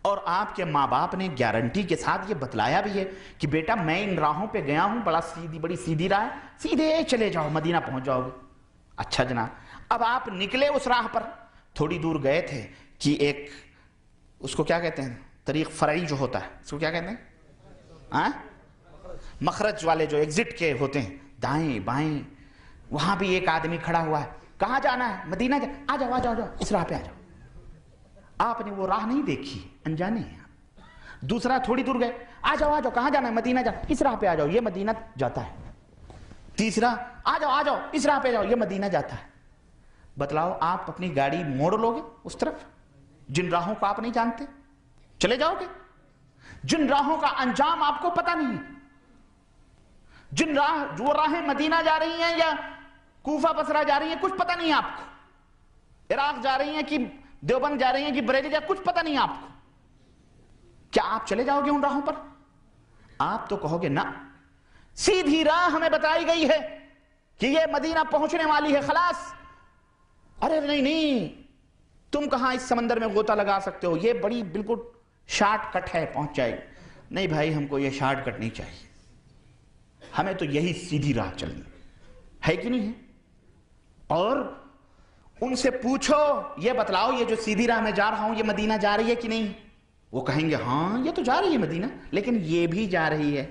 اور آپ کے ماں باپ نے گارنٹی کے ساتھ یہ بتلایا بھی ہے کہ بیٹا میں ان راہوں پہ گیا ہوں، بڑی سیدھی راہ ہے، سیدھے چلے جاؤ مدینہ پہنچ جاؤ گے۔ اچھا جناب، اب آپ نکلے اس راہ پر، تھوڑی دور گئے تھے کہ ایک اس کو کیا کہتے ہیں، طریق فرعی جو ہوتا ہے اس کو کیا کہتے ہیں، مخرج والے جو ایگزٹ کے ہوتے ہیں دائیں بائیں، وہاں بھی ایک آدمی کھڑا ہوا ہے، کہاں جانا ہے؟ مدینہ آ جاؤ آ جاؤ اس راہ پہ آ جاؤ۔ آپ نے وہ راہ نہیں دیکھی، انجانے ہیں آپ۔ دوسرا تھوڑی دور گئے، آ جاؤ کہاں جانا ہے؟ مدینہ جانا، اس راہ پہ آ جاؤ یہ مدینہ جاتا ہے۔ تیسرا آ جاؤ اس راہ پہ جاؤ یہ مدینہ جاتا ہے۔ بتلاؤ آپ اپنی گاڑی موڑ لو گے اس طرف جن راہوں کو آپ نہیں جانتے؟ چلے جاؤ گے جن راہوں کا انجام آپ کو پتہ نہیں ہے، جو راہیں مدینہ جا رہی ہیں یا کوفہ بصرہ جا رہی ہیں کچھ پتہ نہیں ہے آپ کو، عراق جا رہی ہیں کہ دیوبند جا رہی ہیں کہ بریلی جا، کچھ پتہ نہیں ہے آپ کو، کیا آپ چلے جاؤ گے ان راہوں پر؟ آپ تو کہو گے نہ، سیدھی راہ ہمیں بتائی گئی ہے کہ یہ مدینہ پہنچنے والی ہے، خلاص۔ ارے نہیں تم کہاں اس سمندر میں غوطہ لگا سکتے ہو، یہ بڑی بالکل شارٹ کٹ ہے، پہنچ جائے گی۔ نہیں بھائی، ہم کو یہ شارٹ کٹ نہیں چاہیے، ہمیں تو یہی سیدھی راہ چلنی ہے کہ نہیں ہے؟ اور ان سے پوچھو، یہ بتلاؤ یہ جو سیدھی راہ میں جا رہا ہوں یہ مدینہ جا رہی ہے کہ نہیں؟ وہ کہیں گے ہاں یہ تو جا رہی ہے مدینہ، لیکن یہ بھی جا رہی ہے۔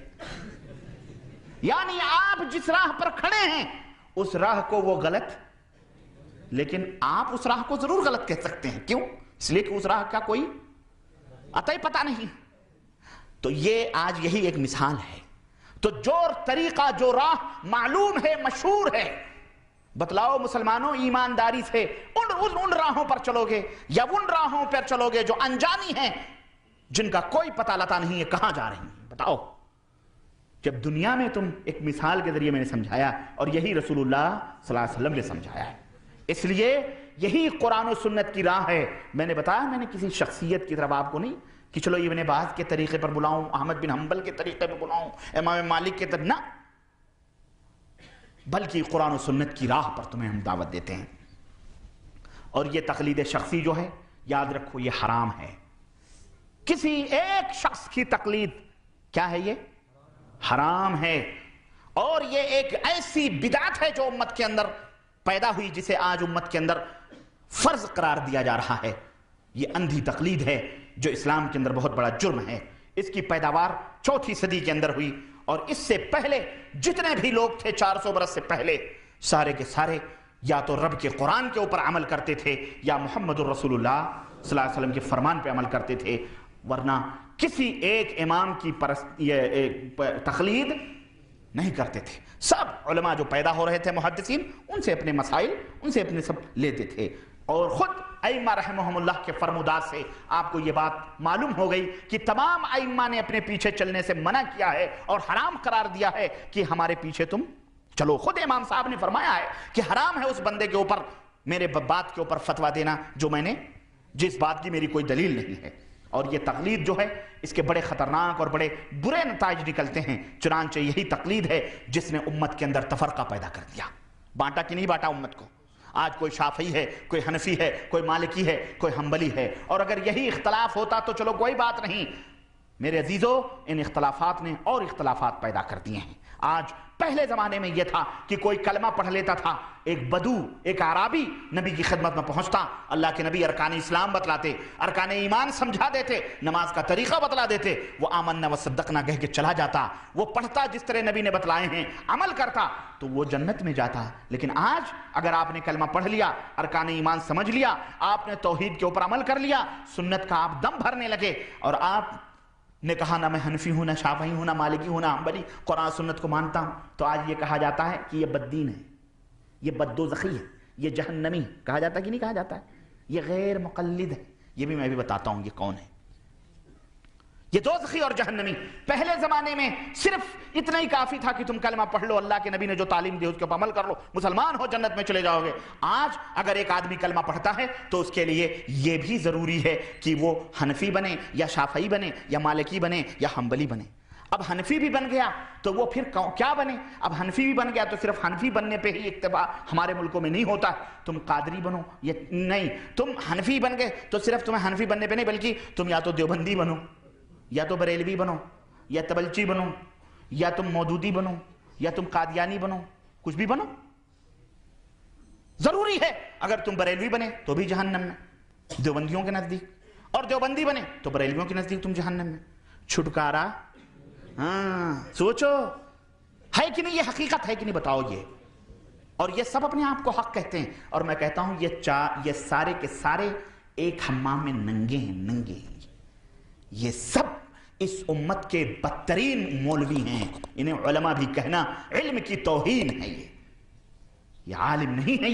یعنی آپ جس راہ پر کھڑے ہیں اس راہ کو وہ غلط، لیکن آپ اس راہ کو ضرور غلط کہہ سکتے ہیں۔ کیوں؟ اس لیے کہ اس راہ کا کوئی عطا پتہ نہیں۔ تو یہ آج یہی ایک مثال ہے۔ تو جو طریقہ، جو راہ معلوم ہے، مشہور ہے، بتلاؤ مسلمانوں ایمانداری سے ان راہوں پر چلو گے یا ان راہوں پر چلو گے جو انجانی ہیں، جن کا کوئی پتہ لتا نہیں ہے کہاں جا رہی ہیں؟ بتاؤ۔ جب دنیا میں تم ایک مثال کے ذریعے میں نے سمجھایا، اور یہی رسول اللہ صلی اللہ علیہ وسلم نے سمجھایا ہے، اس لیے یہی قرآن و سنت کی راہ ہے۔ میں نے بتایا، میں نے کسی شخصیت کی طرف آپ کو نہیں کہ چلو ابن باز کے طریقے پر بلاؤں، احمد بن حنبل کے طریقے پر بلاؤں، امام مالک کے طریقے، نہ، بلکہ قرآن و سنت کی راہ پر تمہیں ہم دعوت دیتے ہیں۔ اور یہ تقلید شخصی جو ہے، یاد رکھو یہ حرام ہے۔ کسی ایک شخص کی تقلید کیا ہے؟ یہ حرام ہے، اور یہ ایک ایسی بدعت ہے جو امت کے اندر پیدا ہوئی، جسے آج امت کے اندر فرض قرار دیا جا رہا ہے۔ یہ اندھی تقلید ہے جو اسلام کے اندر بہت بڑا جرم ہے۔ اس کی پیداوار 4 صدی کے اندر ہوئی، اور اس سے پہلے جتنے بھی لوگ تھے 400 برس سے پہلے، سارے کے سارے یا تو رب کے قرآن کے اوپر عمل کرتے تھے یا محمد الرسول اللہ صلی اللہ علیہ وسلم کے فرمان پہ عمل کرتے تھے، ورنہ کسی ایک امام کی تقلید نہیں کرتے تھے۔ سب علماء جو پیدا ہو رہے تھے محدثین، ان سے اپنے مسائل، ان سے اپنے سب لیتے تھے، اور خود ائمہ رحمہم اللہ کے فرمودات سے آپ کو یہ بات معلوم ہو گئی کہ تمام ائمہ نے اپنے پیچھے چلنے سے منع کیا ہے اور حرام قرار دیا ہے کہ ہمارے پیچھے تم چلو۔ خود امام صاحب نے فرمایا ہے کہ حرام ہے اس بندے کے اوپر میرے بات کے اوپر فتویٰ دینا جس بات کی میری کوئی دلیل نہیں ہے۔ اور یہ تقلید جو ہے، اس کے بڑے خطرناک اور بڑے برے نتائج نکلتے ہیں۔ چنانچہ یہی تقلید ہے جس نے امت کے اندر تفرقہ پیدا کر دیا، بانٹا کہ نہیں بانٹا امت کو۔ آج کوئی شافعی ہے، کوئی حنفی ہے، کوئی مالکی ہے، کوئی حنبلی ہے، اور اگر یہی اختلاف ہوتا تو چلو کوئی بات نہیں۔ میرے عزیزو، ان اختلافات نے اور اختلافات پیدا کر دیے ہیں۔ آج پہلے زمانے میں یہ تھا کہ کوئی کلمہ پڑھ لیتا تھا، ایک بدو، ایک عرابی نبی کی خدمت میں پہنچتا، اللہ کے نبی ارکان اسلام بتلاتے، ارکان ایمان سمجھا دیتے، نماز کا طریقہ بتلا دیتے، وہ آمنا و صدقنا کہہ کے چلا جاتا، وہ پڑھتا جس طرح نبی نے بتلائے ہیں، عمل کرتا تو وہ جنت میں جاتا۔ لیکن آج اگر آپ نے کلمہ پڑھ لیا، ارکان ایمان سمجھ لیا، آپ نے توحید کے اوپر عمل کر لیا، سنت کا آپ دم بھرنے لگے، اور آپ نے کہا نہ میں حنفی ہوں، نہ شافعی ہوں، نہ مالکی ہوں، نہ حنبلی، قرآن سنت کو مانتا ہوں، تو آج یہ کہا جاتا ہے کہ یہ بددین ہے، یہ بددوزخی ہے، یہ جہنمی کہا جاتا ہے کہ نہیں کہا جاتا ہے؟ یہ غیر مقلد ہے۔ یہ بھی میں بھی بتاتا ہوں یہ کون ہے۔ یہ دوزخی اور جہنمی۔ پہلے زمانے میں صرف اتنا ہی کافی تھا کہ تم کلمہ پڑھ لو، اللہ کے نبی نے جو تعلیم دی اس کے اوپر عمل کر لو، مسلمان ہو، جنت میں چلے جاؤ گے۔ آج اگر ایک آدمی کلمہ پڑھتا ہے تو اس کے لیے یہ بھی ضروری ہے کہ وہ حنفی بنے یا شافعی بنے یا مالکی بنے یا حنبلی بنے۔ اب حنفی بھی بن گیا تو وہ پھر کیا بنے؟ اب حنفی بھی بن گیا تو صرف حنفی بننے پہ ہی اکتفا ہمارے ملکوں میں نہیں ہوتا، تم قادری بنو یہ نہیں، تم حنفی بن گئے تو صرف تمہیں حنفی بننے پہ نہیں، بلکہ تم یا تو دیوبندی بنو، یا تو بریلوی بنو، یا تبلچی بنو، یا تم مودودی بنو، یا تم قادیانی بنو، کچھ بھی بنو، ضروری ہے اگر تم بریلوی بنے تو بھی جہنم میں دیوبندیوں کے نزدیک، اور دیوبندی بنے تو بریلویوں کے نزدیک تم جہنم میں۔ چھٹکارا ہاں سوچو ہے کہ نہیں، یہ حقیقت ہے کہ نہیں بتاؤ یہ، اور یہ سب اپنے آپ کو حق کہتے ہیں، اور میں کہتا ہوں یہ سارے کے سارے ایک حمام میں ننگے ہیں، یہ سب اس امت کے بدترین مولوی ہیں، انہیں علماء بھی کہنا علم کی توہین ہے، یہ عالم نہیں ہے،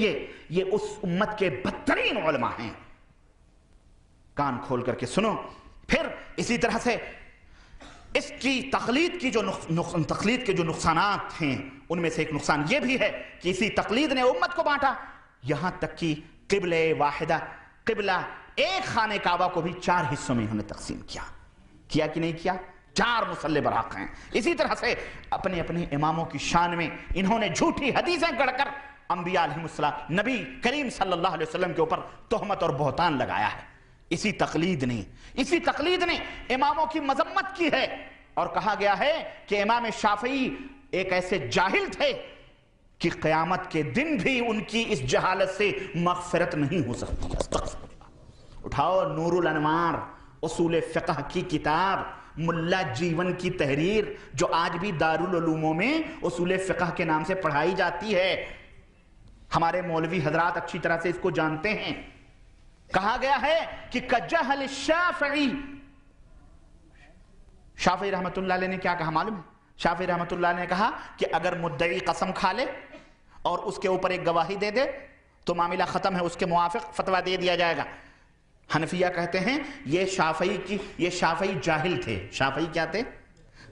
یہ اس امت کے بدترین علماء ہیں۔ کان کھول کر کے سنو۔ پھر اسی طرح سے اس کی تقلید کے جو نقصانات ہیں ان میں سے ایک نقصان یہ بھی ہے کہ اسی تقلید نے امت کو بانٹا، یہاں تک کہ قبلہ واحدہ، قبلہ ایک خانہ کعبہ کو بھی 4 حصوں میں انہوں نے تقسیم کیا کہ نہیں کیا؟ 4 مصلی برحق ہیں۔ اسی طرح سے اپنے اماموں کی شان میں انہوں نے جھوٹی حدیثیں گڑھ کر انبیاء علیہ السلام، نبی کریم صلی اللہ علیہ وسلم کے اوپر تہمت اور بہتان لگایا ہے۔ اسی تقلید نے اماموں کی مذمت کی ہے، اور کہا گیا ہے کہ امام شافعی ایک ایسے جاہل تھے کہ قیامت کے دن بھی ان کی اس جہالت سے مغفرت نہیں ہو سکتی۔ اٹھاؤ نور الانوار، اصول فقہ کی کتاب، ملا جیون کی تحریر، جو آج بھی دارالعلوموں میں اصول فقہ کے نام سے پڑھائی جاتی ہے، ہمارے مولوی حضرات اچھی طرح سے اس کو جانتے ہیں۔ کہا گیا ہے کہ کجہل الشافعی، شافعی رحمت اللہ علیہ نے کیا کہا معلوم ہے؟ شافعی رحمت اللہ علیہ نے کہا کہ اگر مدعی قسم کھا لے اور اس کے اوپر ایک گواہی دے دے تو معاملہ ختم ہے، اس کے موافق فتویٰ دے دیا جائے گا۔ حنفیہ کہتے ہیں یہ شافعی جاہل تھے۔ شافعی کیا تھے؟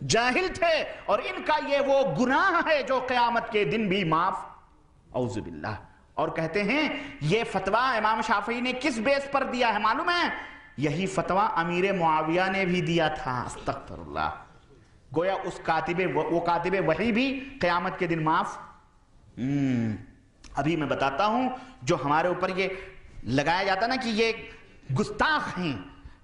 جاہل تھے، اور ان کا یہ وہ گناہ ہے جو قیامت کے دن بھی معاف، اعوذ باللہ۔ اور کہتے ہیں یہ فتویٰ امام شافعی نے کس بیس پر دیا ہے معلوم ہے؟ یہی فتویٰ امیر معاویہ نے بھی دیا تھا، استغفر اللہ۔ گویا وہ کاتب وحی بھی قیامت کے دن معاف۔ ابھی میں بتاتا ہوں جو ہمارے اوپر یہ لگایا جاتا نا کہ یہ گستاخ ہیں،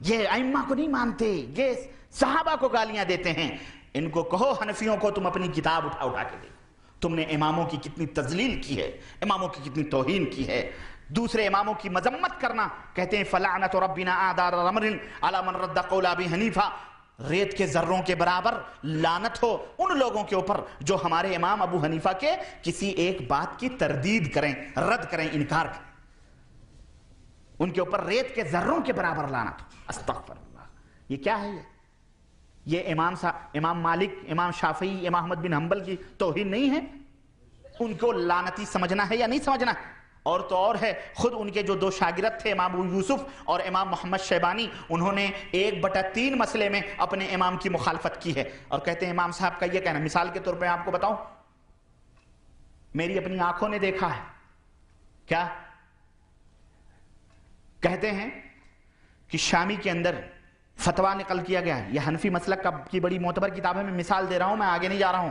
یہ ائمہ کو نہیں مانتے، یہ صحابہ کو گالیاں دیتے ہیں، ان کو کہو حنفیوں کو تم اپنی کتاب اٹھا کے دیکھو، تم نے اماموں کی کتنی تذلیل کی ہے، اماموں کی کتنی توہین کی ہے، دوسرے اماموں کی مذمت کرنا۔ کہتے ہیں فلعنت ربنا آدار رمر علی من رد قول ابی حنیفہ، ریت کے ذروں کے برابر لعنت ہو ان لوگوں کے اوپر جو ہمارے امام ابو حنیفہ کے کسی ایک بات کی تردید کریں، رد کریں، انکار کریں، ان کے اوپر ریت کے ذروں کے برابر لعنت ہو۔ استغفر اللہ۔ یہ کیا ہے؟ یہ امام مالک، امام شافعی، امام احمد بن حنبل کی توہین نہیں ہے؟ ان کو لعنتی سمجھنا ہے یا نہیں سمجھنا؟ اور تو اور ہے، خود ان کے جو 2 شاگرد تھے امام ابو یوسف اور امام محمد شیبانی، انہوں نے 1/3 مسئلے میں اپنے امام کی مخالفت کی ہے، اور کہتے ہیں امام صاحب کا یہ کہنا، مثال کے طور پہ آپ کو بتاؤں، میری اپنی آنکھوں نے دیکھا ہے، کیا کہتے ہیں کہ شامی کے اندر فتویٰ نقل کیا گیا ہے، یہ حنفی مسلک کی بڑی معتبر کتاب ہے، میں مثال دے رہا ہوں، میں آگے نہیں جا رہا ہوں۔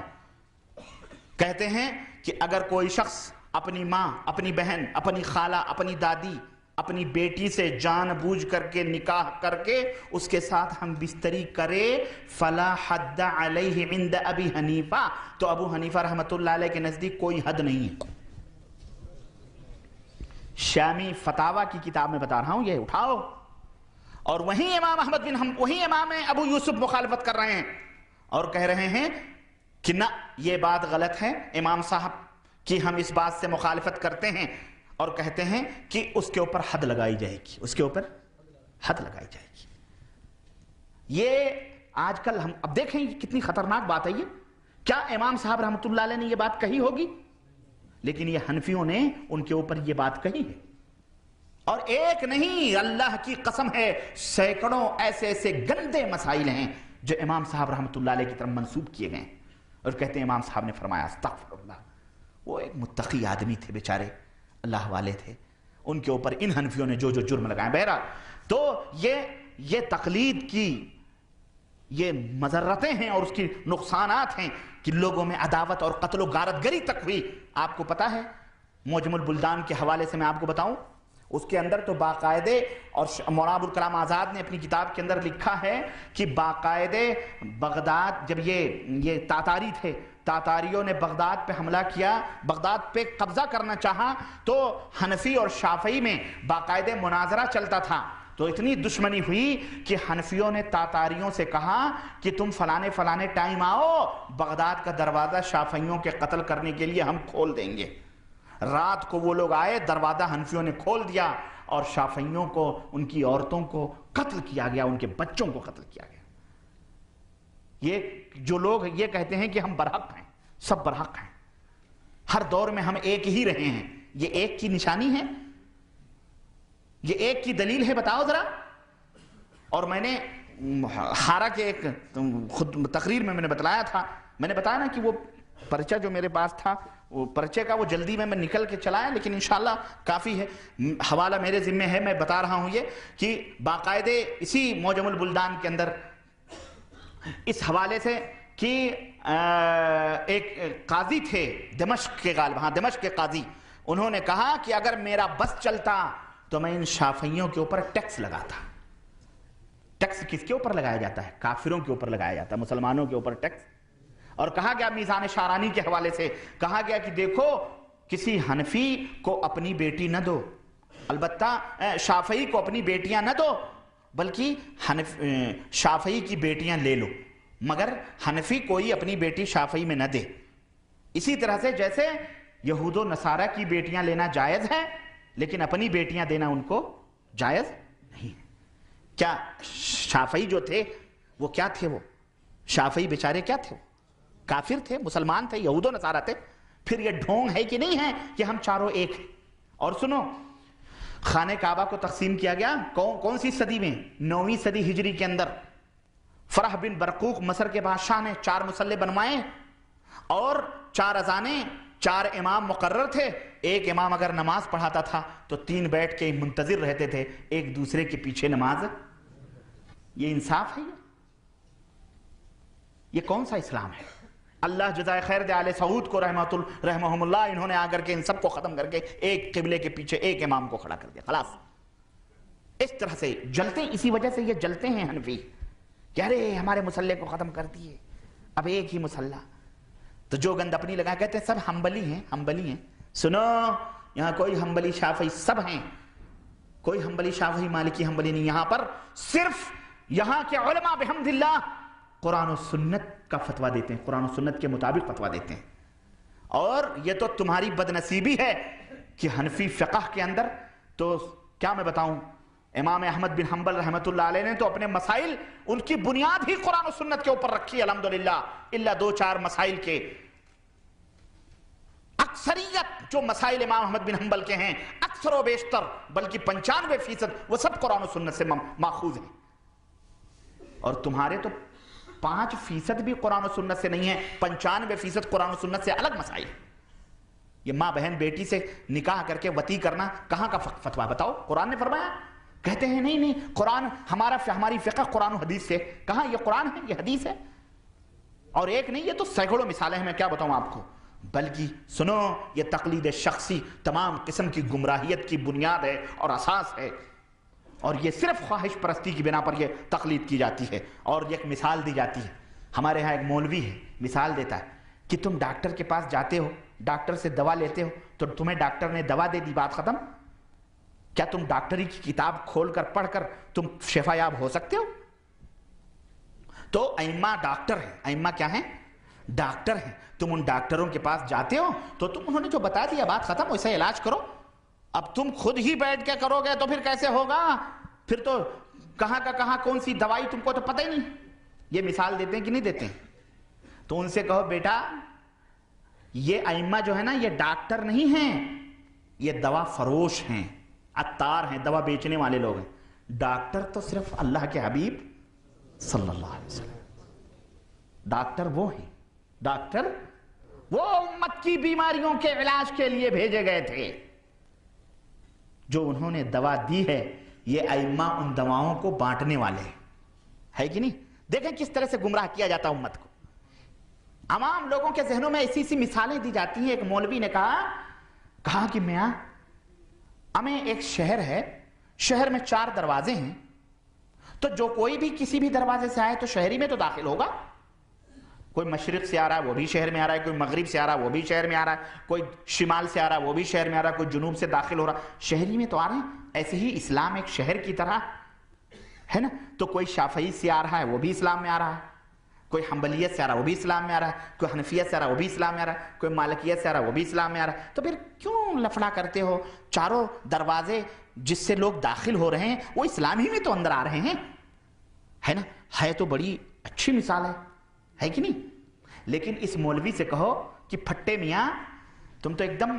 کہتے ہیں کہ اگر کوئی شخص اپنی ماں، اپنی بہن، اپنی خالہ، اپنی دادی، اپنی بیٹی سے جان بوجھ کر کے نکاح کر کے اس کے ساتھ ہم بستری کرے، فلا حد علیہ عند ابی حنیفہ، تو ابو حنیفہ رحمت اللہ علیہ کے نزدیک کوئی حد نہیں ہے۔ شامی فتاوی کی کتاب میں بتا رہا ہوں، یہ اٹھاؤ، اور وہیں امام احمد بن حنبل، وہیں امام ابو یوسف مخالفت کر رہے ہیں اور کہہ رہے ہیں کہ نہ، یہ بات غلط ہے، امام صاحب کی ہم اس بات سے مخالفت کرتے ہیں، اور کہتے ہیں کہ اس کے اوپر حد لگائی جائے گی، اس کے اوپر حد لگائی جائے گی۔ یہ آج کل ہم اب دیکھیں کتنی خطرناک بات ہے یہ، کیا امام صاحب رحمت اللہ علیہ نے یہ بات کہی ہوگی؟ لیکن یہ حنفیوں نے ان کے اوپر یہ بات کہی ہے، اور ایک نہیں، اللہ کی قسم ہے سینکڑوں ایسے گندے مسائل ہیں جو امام صاحب رحمت اللہ علیہ کی طرف منسوب کیے گئے، اور کہتے ہیں امام صاحب نے فرمایا، استغفر اللہ، وہ ایک متقی آدمی تھے بیچارے، اللہ والے تھے، ان کے اوپر ان حنفیوں نے جو جرم لگائے۔ بہرحال تو یہ تقلید کی یہ مضرتیں ہیں اور اس کی نقصانات ہیں کہ لوگوں میں عداوت اور قتل و غارت گری تک ہوئی. آپ کو پتا ہے معجم البلدان کے حوالے سے میں آپ کو بتاؤں، اس کے اندر تو باقاعدے، اور مولانا ابوالکلام آزاد نے اپنی کتاب کے اندر لکھا ہے کہ باقاعدے بغداد، جب یہ تاتاری تھے، تاتاریوں نے بغداد پہ حملہ کیا، بغداد پہ قبضہ کرنا چاہا، تو حنفی اور شافعی میں باقاعدے مناظرہ چلتا تھا. تو اتنی دشمنی ہوئی کہ حنفیوں نے تاتاریوں سے کہا کہ تم فلانے ٹائم آؤ، بغداد کا دروازہ شافعیوں کے قتل کرنے کے لیے ہم کھول دیں گے. رات کو وہ لوگ آئے، دروازہ حنفیوں نے کھول دیا اور شافعیوں کو، ان کی عورتوں کو قتل کیا گیا، ان کے بچوں کو قتل کیا گیا. یہ جو لوگ یہ کہتے ہیں کہ ہم برحق ہیں، سب برحق ہیں، ہر دور میں ہم ایک ہی رہے ہیں، یہ ایک کی نشانی ہے؟ یہ ایک کی دلیل ہے؟ بتاؤ ذرا. اور میں نے ہارا کے ایک خود تقریر میں نے بتلایا تھا، میں نے بتایا نا کہ وہ پرچہ جو میرے پاس تھا، وہ پرچے کا وہ جلدی میں نکل کے چلایا، لیکن انشاءاللہ کافی ہے، حوالہ میرے ذمہ ہے، میں بتا رہا ہوں یہ کہ باقاعدے اسی معجم البلدان کے اندر اس حوالے سے کہ ایک قاضی تھے دمشق کے، غالب ہاں دمشق کے قاضی، انہوں نے کہا کہ اگر میرا بس چلتا تو میں ان شافعیوں کے اوپر ٹیکس لگاتا. ٹیکس کس کے اوپر لگایا جاتا ہے؟ کافروں کے اوپر لگایا جاتا ہے، مسلمانوں کے اوپر ٹیکس. اور کہا گیا میزان شارانی کے حوالے سے، کہا گیا کہ دیکھو کسی حنفی کو اپنی بیٹی نہ دو، البتہ شافعی کو اپنی بیٹیاں نہ دو، بلکہ شافعی کی بیٹیاں لے لو، مگر حنفی کوئی اپنی بیٹی شافعی میں نہ دے. اسی طرح سے جیسے یہود و نصارہ کی بیٹیاں لینا جائز ہے، لیکن اپنی بیٹیاں دینا ان کو جائز نہیں ہے. کیا شافعی جو تھے وہ کیا تھے؟ وہ شافعی بیچارے کیا تھے؟ کافر تھے، مسلمان تھے، یہود و نصارہ تھے. پھر یہ ڈھونگ ہے کہ نہیں ہے کہ ہم چاروں ایک ہیں؟ اور سنو، خانہ کعبہ کو تقسیم کیا گیا کون سی صدی میں؟ 9ویں صدی ہجری کے اندر. فرح بن برقوق مصر کے بادشاہ نے 4 مصلے بنوائے اور 4 اذانیں، 4 امام مقرر تھے. ایک امام اگر نماز پڑھاتا تھا تو 3 بیٹھ کے منتظر رہتے تھے ایک دوسرے کے پیچھے نماز. یہ انصاف ہے؟ یہ کون سا اسلام ہے؟ اللہ جزائے خیر دے آل سعود کو رحمہم اللہ، انہوں نے آ کر کے ان سب کو ختم کر کے ایک قبلے کے پیچھے ایک امام کو کھڑا کر دیا، خلاص. اس طرح سے جلتے، اسی وجہ سے یہ جلتے ہیں حنفی کہ ارے ہمارے مسلح کو ختم کر دیے، اب ایک ہی مسلح. تو جو گند اپنی لگا، کہتے ہیں سب حنبلی ہیں، حنبلی ہیں. سنو، یہاں کوئی حنبلی شافعی سب ہیں، کوئی حنبلی شافعی مالکی حنبلی نہیں. یہاں پر صرف یہاں کے علماء بحمد اللہ قرآن و سنت کا فتویٰ دیتے ہیں، قرآن و سنت کے مطابق فتویٰ دیتے ہیں. اور یہ تو تمہاری بدنصیبی ہے کہ حنفی فقہ کے اندر تو کیا میں بتاؤں، امام احمد بن حنبل رحمۃ اللہ علیہ نے تو اپنے مسائل، ان کی بنیاد ہی قرآن و سنت کے اوپر رکھی الحمدللہ، الا 2-4 مسائل کے. اکثریت جو مسائل امام احمد بن حنبل کے ہیں، اکثر و بیشتر بلکہ 95% وہ سب قرآن و سنت سے ماخوذ ہیں. اور تمہارے تو 5% بھی قرآن و سنت سے نہیں ہے، 95% قرآن و سنت سے الگ مسائل. یہ ماں بہن بیٹی سے نکاح کر کے وطی کرنا کہاں کا فتویٰ بتاؤ؟ قرآن نے فرمایا؟ کہتے ہیں نہیں قرآن ہماری فقہ قرآن و حدیث سے. کہاں یہ قرآن ہے، یہ حدیث ہے. اور ایک نہیں، یہ تو سینکڑوں مثالیں ہیں، میں کیا بتاؤں آپ کو. بلکہ سنو، یہ تقلید شخصی تمام قسم کی گمراہیت کی بنیاد ہے اور اساس ہے. اور یہ صرف خواہش پرستی کی بنا پر یہ تقلید کی جاتی ہے. اور ایک مثال دی جاتی ہے، ہمارے ہاں ایک مولوی ہے، مثال دیتا ہے کہ تم ڈاکٹر کے پاس جاتے ہو، ڈاکٹر سے دوا لیتے ہو تو تمہیں ڈاکٹر نے دوا دے دی، بات ختم. کیا تم ڈاکٹری کی کتاب کھول کر پڑھ کر تم شفا یاب ہو سکتے ہو؟ تو ائمہ ڈاکٹر ہیں. ائمہ کیا ہیں؟ ڈاکٹر ہیں. تم ان ڈاکٹروں کے پاس جاتے ہو تو تم انہوں نے جو بتا دیا بات ختم، ویسے علاج کرو. اب تم خود ہی بیٹھ کے کرو گے تو پھر کیسے ہوگا؟ پھر تو کہاں کا کہاں کون سی دوائی تم کو تو پتہ ہی نہیں. یہ مثال دیتے ہیں کہ نہیں دیتے ہیں؟ تو ان سے کہو بیٹا یہ ائمہ جو ہے نا یہ ڈاکٹر نہیں ہیں، یہ دوا فروش ہیں، عطار ہیں، دوا بیچنے والے لوگ ہیں. ڈاکٹر تو صرف اللہ کے حبیب صلی اللہ علیہ وسلم. ڈاکٹر وہ ہیں، ڈاکٹر وہ امت کی بیماریوں کے علاج کے لیے بھیجے گئے تھے. جو انہوں نے دوا دی ہے، یہ ائمہ ان دواؤں کو بانٹنے والے ہیں، ہے کہ نہیں؟ دیکھیں کس طرح سے گمراہ کیا جاتا امت کو. عوام لوگوں کے ذہنوں میں ایسی مثالیں دی جاتی ہیں. ایک مولوی نے کہا کہ میاں ہمیں ایک شہر ہے, شہر میں 4 دروازے ہیں, تو جو کوئی بھی کسی بھی دروازے سے آئے تو شہری میں تو داخل ہوگا. کوئی مشرق سے آ رہا ہے وہ بھی شہر میں آ رہا ہے, کوئی مغرب سے آ رہا ہے وہ بھی شہر میں آ رہا ہے, کوئی شمال سے آ رہا ہے وہ بھی شہر میں آ رہا ہے, کوئی جنوب سے داخل ہو رہا ہے, شہری میں تو آ رہے ہیں. ایسے ہی اسلام ایک شہر کی طرح ہے نا. تو کوئی شافعی سے آ رہا ہے وہ بھی اسلام میں آ رہا ہے, کوئی حنبلیت سے آ رہا ہے وہ بھی اسلام میں آ رہا ہے, کوئی حنفیت سے آ رہا ہے وہ بھی اسلام میں آ رہا ہے, کوئی مالکیت سے آ رہا ہے وہ بھی اسلام میں آ رہا ہے. تو پھر کیوں لفڑا کرتے ہو؟ چاروں دروازے جس سے لوگ داخل ہو رہے ہیں وہ اسلام ہی میں تو اندر آ رہے ہیں, ہے نا. ہے تو بڑی اچھی مثال ہے کہ نہیں. لیکن اس مولوی سے کہو کہ پھٹے میاں تم تو ایک دم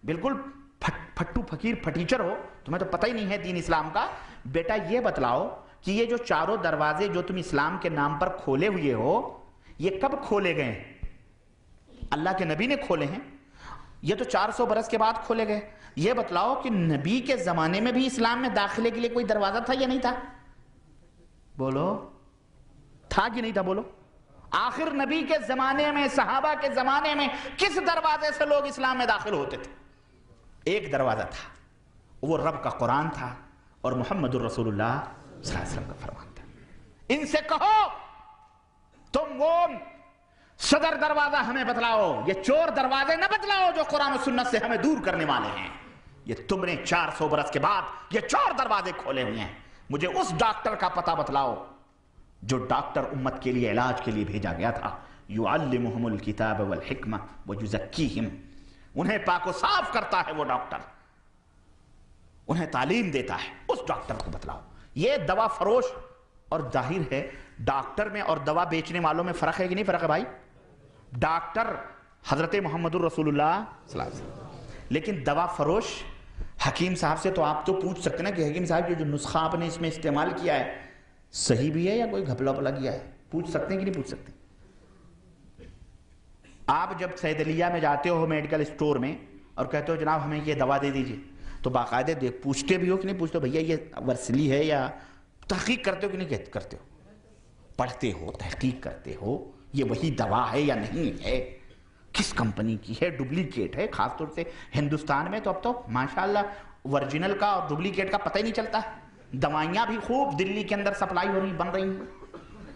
بالکل پھٹو فقیر پھٹیچر ہو, تمہیں تو پتہ ہی نہیں ہے دین اسلام کا. بیٹا یہ بتلاؤ کہ یہ جو چاروں دروازے جو تم اسلام کے نام پر کھولے ہوئے ہو یہ کب کھولے گئے ہیں؟ اللہ کے نبی نے کھولے ہیں. یہ تو 400 برس کے بعد کھولے گئے. یہ بتلاؤ کہ نبی کے زمانے میں بھی اسلام میں داخلے کے لیے کوئی دروازہ تھا یا نہیں تھا؟ بولو, تھا کہ نہیں تھا؟ بولو. آخر نبی کے زمانے میں, صحابہ کے زمانے میں کس دروازے سے لوگ اسلام میں داخل ہوتے تھے؟ ایک دروازہ تھا, وہ رب کا قرآن تھا اور محمد الرسول اللہ صلی اللہ علیہ وسلم کا فرمان تھا. ان سے کہو تم وہ صدر دروازہ ہمیں بتلاؤ, یہ چور دروازے نہ بتلاؤ جو قرآن و سنت سے ہمیں دور کرنے والے ہیں. یہ تم نے 400 برس کے بعد یہ چور دروازے کھولے ہوئے ہیں. مجھے اس ڈاکٹر کا پتہ بتلاؤ جو ڈاکٹر امت کے لیے علاج کے لیے بھیجا گیا تھا. یعلمہم الکتاب والحکمہ ویزکیہم, انہیں پاک و صاف کرتا ہے وہ ڈاکٹر, انہیں تعلیم دیتا ہے. اس ڈاکٹر کو بتلاؤ. یہ دوا فروش, اور ظاہر ہے ڈاکٹر میں اور دوا بیچنے والوں میں فرق ہے کہ نہیں فرق ہے بھائی؟ ڈاکٹر حضرت محمد الرسول اللہ صلی اللہ علیہ وسلم, لیکن دوا فروش حکیم صاحب سے تو آپ تو پوچھ سکتے ہیں کہ حکیم صاحب جو نسخہ آپ نے اس میں استعمال کیا ہے صحیح بھی ہے یا کوئی گھپلا پلا کیا ہے؟ پوچھ سکتے ہیں کہ نہیں پوچھ سکتے؟ آپ جب صیدلیہ میں جاتے ہو میڈیکل اسٹور میں اور کہتے ہو جناب ہمیں یہ دوا دے دیجئے, تو باقاعدہ پوچھتے بھی ہو کہ نہیں پوچھتے ہو بھیا یہ ورسلی ہے, یا تحقیق کرتے ہو کہ نہیں کرتے ہو؟ پڑھتے ہو, تحقیق کرتے ہو یہ وہی دوا ہے یا نہیں ہے, کس کمپنی کی ہے, ڈپلیکیٹ ہے. خاص طور سے ہندوستان میں تو اب تو ماشاءاللہ ورجنل کا اور ڈپلیکیٹ کا پتہ ہی نہیں چلتا. دوائیاں بھی خوب دلی کے اندر سپلائی ہو رہی بن رہی ہیں,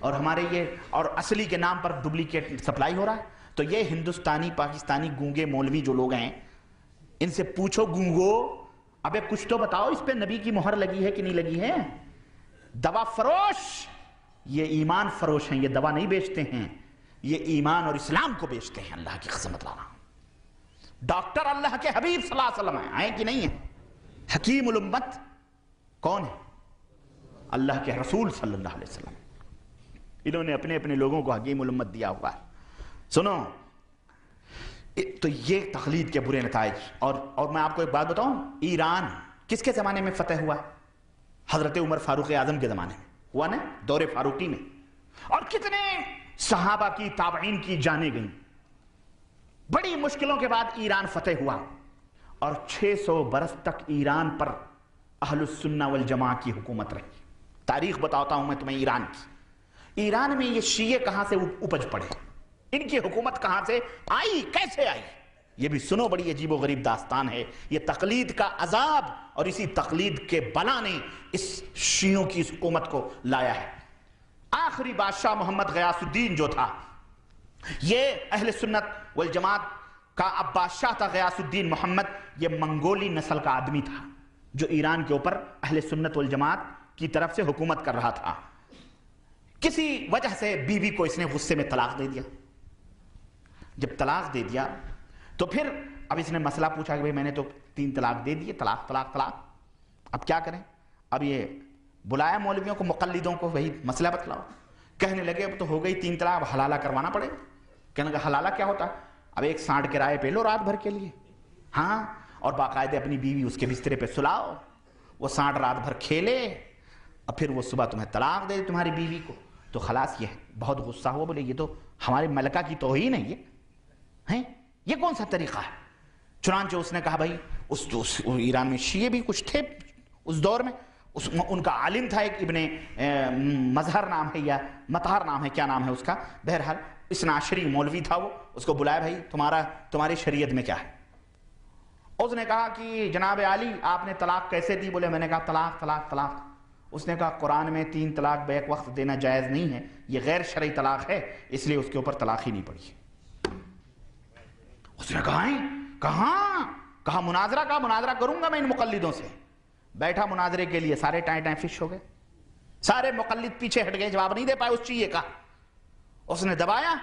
اور ہمارے یہ اور اصلی کے نام پر ڈپلیکیٹ سپلائی ہو رہا ہے. تو یہ ہندوستانی پاکستانی گونگے مولوی جو لوگ ہیں ان سے پوچھو گونگو ابے کچھ تو بتاؤ اس پہ نبی کی مہر لگی ہے کہ نہیں لگی ہے؟ دوا فروش یہ ایمان فروش ہیں, یہ دوا نہیں بیچتے ہیں, یہ ایمان اور اسلام کو بیچتے ہیں. اللہ کی قسم بتا رہا ہوں, ڈاکٹر اللہ کے حبیب صلی اللہ علیہ وسلم ہیں کہ نہیں ہیں؟ حکیم الامت کون ہے؟ اللہ کے رسول صلی اللہ علیہ وسلم. انہوں نے اپنے اپنے لوگوں کو حکیم الامت دیا ہوا ہے. سنو, تو یہ تقلید کے برے نتائج. اور میں آپ کو ایک بات بتاؤں, ایران کس کے زمانے میں فتح ہوا؟ حضرت عمر فاروق اعظم کے زمانے میں ہوا نا, دور فاروقی میں. اور کتنے صحابہ کی تابعین کی جانیں گئیں. بڑی مشکلوں کے بعد ایران فتح ہوا, اور 600 برس تک ایران پر اہل السنہ والجماع کی حکومت رہی. تاریخ بتاتا ہوں میں تمہیں ایران کی. ایران میں یہ شیعہ کہاں سے اپج پڑے, ان کی حکومت کہاں سے آئی, کیسے آئی, یہ بھی سنو. بڑی عجیب و غریب داستان ہے. یہ تقلید کا عذاب اور اسی تقلید کے بلا نے اس شیعوں کی اس حکومت کو لایا ہے. آخری بادشاہ محمد غیاث الدین جو تھا, یہ اہل سنت والجماعت کا اب بادشاہ تھا. غیاث الدین محمد یہ منگولی نسل کا آدمی تھا جو ایران کے اوپر اہل سنت والجماعت کی طرف سے حکومت کر رہا تھا. کسی وجہ سے بیوی کو اس نے غصے میں طلاق دے دیا. جب طلاق دے دیا تو پھر اب اس نے مسئلہ پوچھا کہ بھئی میں نے تو 3 طلاق دے دیے, طلاق طلاق طلاق, اب کیا کریں؟ اب یہ بلایا مولویوں کو, مقلدوں کو, وہی مسئلہ بتلاؤ. کہنے لگے اب تو ہو گئی 3 طلاق, اب حلالہ کروانا پڑے گا. کہنے لگا حلالہ کیا ہوتا ہے؟ اب 1 سانٹ کرائے پہ لو رات بھر کے لیے, ہاں, اور باقاعدہ اپنی بیوی اس کے بسترے پہ سلاؤ, وہ سانٹ رات بھر کھیلے, اور پھر وہ صبح تمہیں طلاق دے تمہاری بیوی کو. تو خلاص یہ بہت غصہ ہوا, بولے یہ تو ہماری ملکہ کی توہین ہے, یہ کون سا طریقہ ہے؟ چنانچہ اس نے کہا بھائی اس ایران میں شیعہ بھی کچھ تھے اس دور میں, ان کا عالم تھا ایک ابن مظہر نام ہے یا مطہر نام ہے، کیا نام ہے اس کا، بہرحال اثنا عشری مولوی تھا وہ. اس کو بلایا، بھائی تمہاری شریعت میں کیا ہے؟ اس نے کہا کہ جناب عالی آپ نے طلاق کیسے دی؟ بولے میں نے کہا طلاق طلاق طلاق. اس نے کہا قرآن میں 3 طلاق بیک وقت دینا جائز نہیں ہے، یہ غیر شرعی طلاق ہے، اس لیے اس کے اوپر طلاق ہی نہیں پڑی. اس نے کہا مناظرہ کروں گا میں ان مقلدوں سے. بیٹھا مناظرے کے لیے، سارے ٹائیں فش ہو گئے، سارے مقلد پیچھے ہٹ گئے، جواب نہیں دے پائے اس چیئے کا. اس نے دبایا،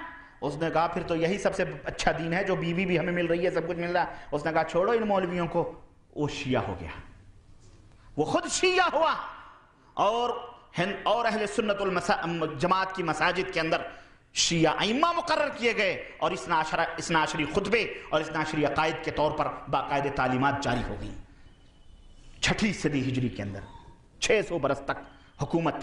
اس نے کہا پھر تو یہی سب سے اچھا دین ہے جو بیوی بھی ہمیں مل رہی ہے، سب کچھ مل رہا ہے. اس نے کہا چھوڑو ان مولویوں کو. وہ شیعہ ہو گیا، وہ خود شیعہ ہوا، اور اہل سنت جماعت کی مساجد کے اندر شیعہ ائمہ مقرر کیے گئے، اور اثنا عشری خطبے اور اثنا عشری عقائد کے طور پر باقاعدہ تعلیمات جاری ہو گئیں. 6 صدی ہجری کے اندر 600 برس تک حکومت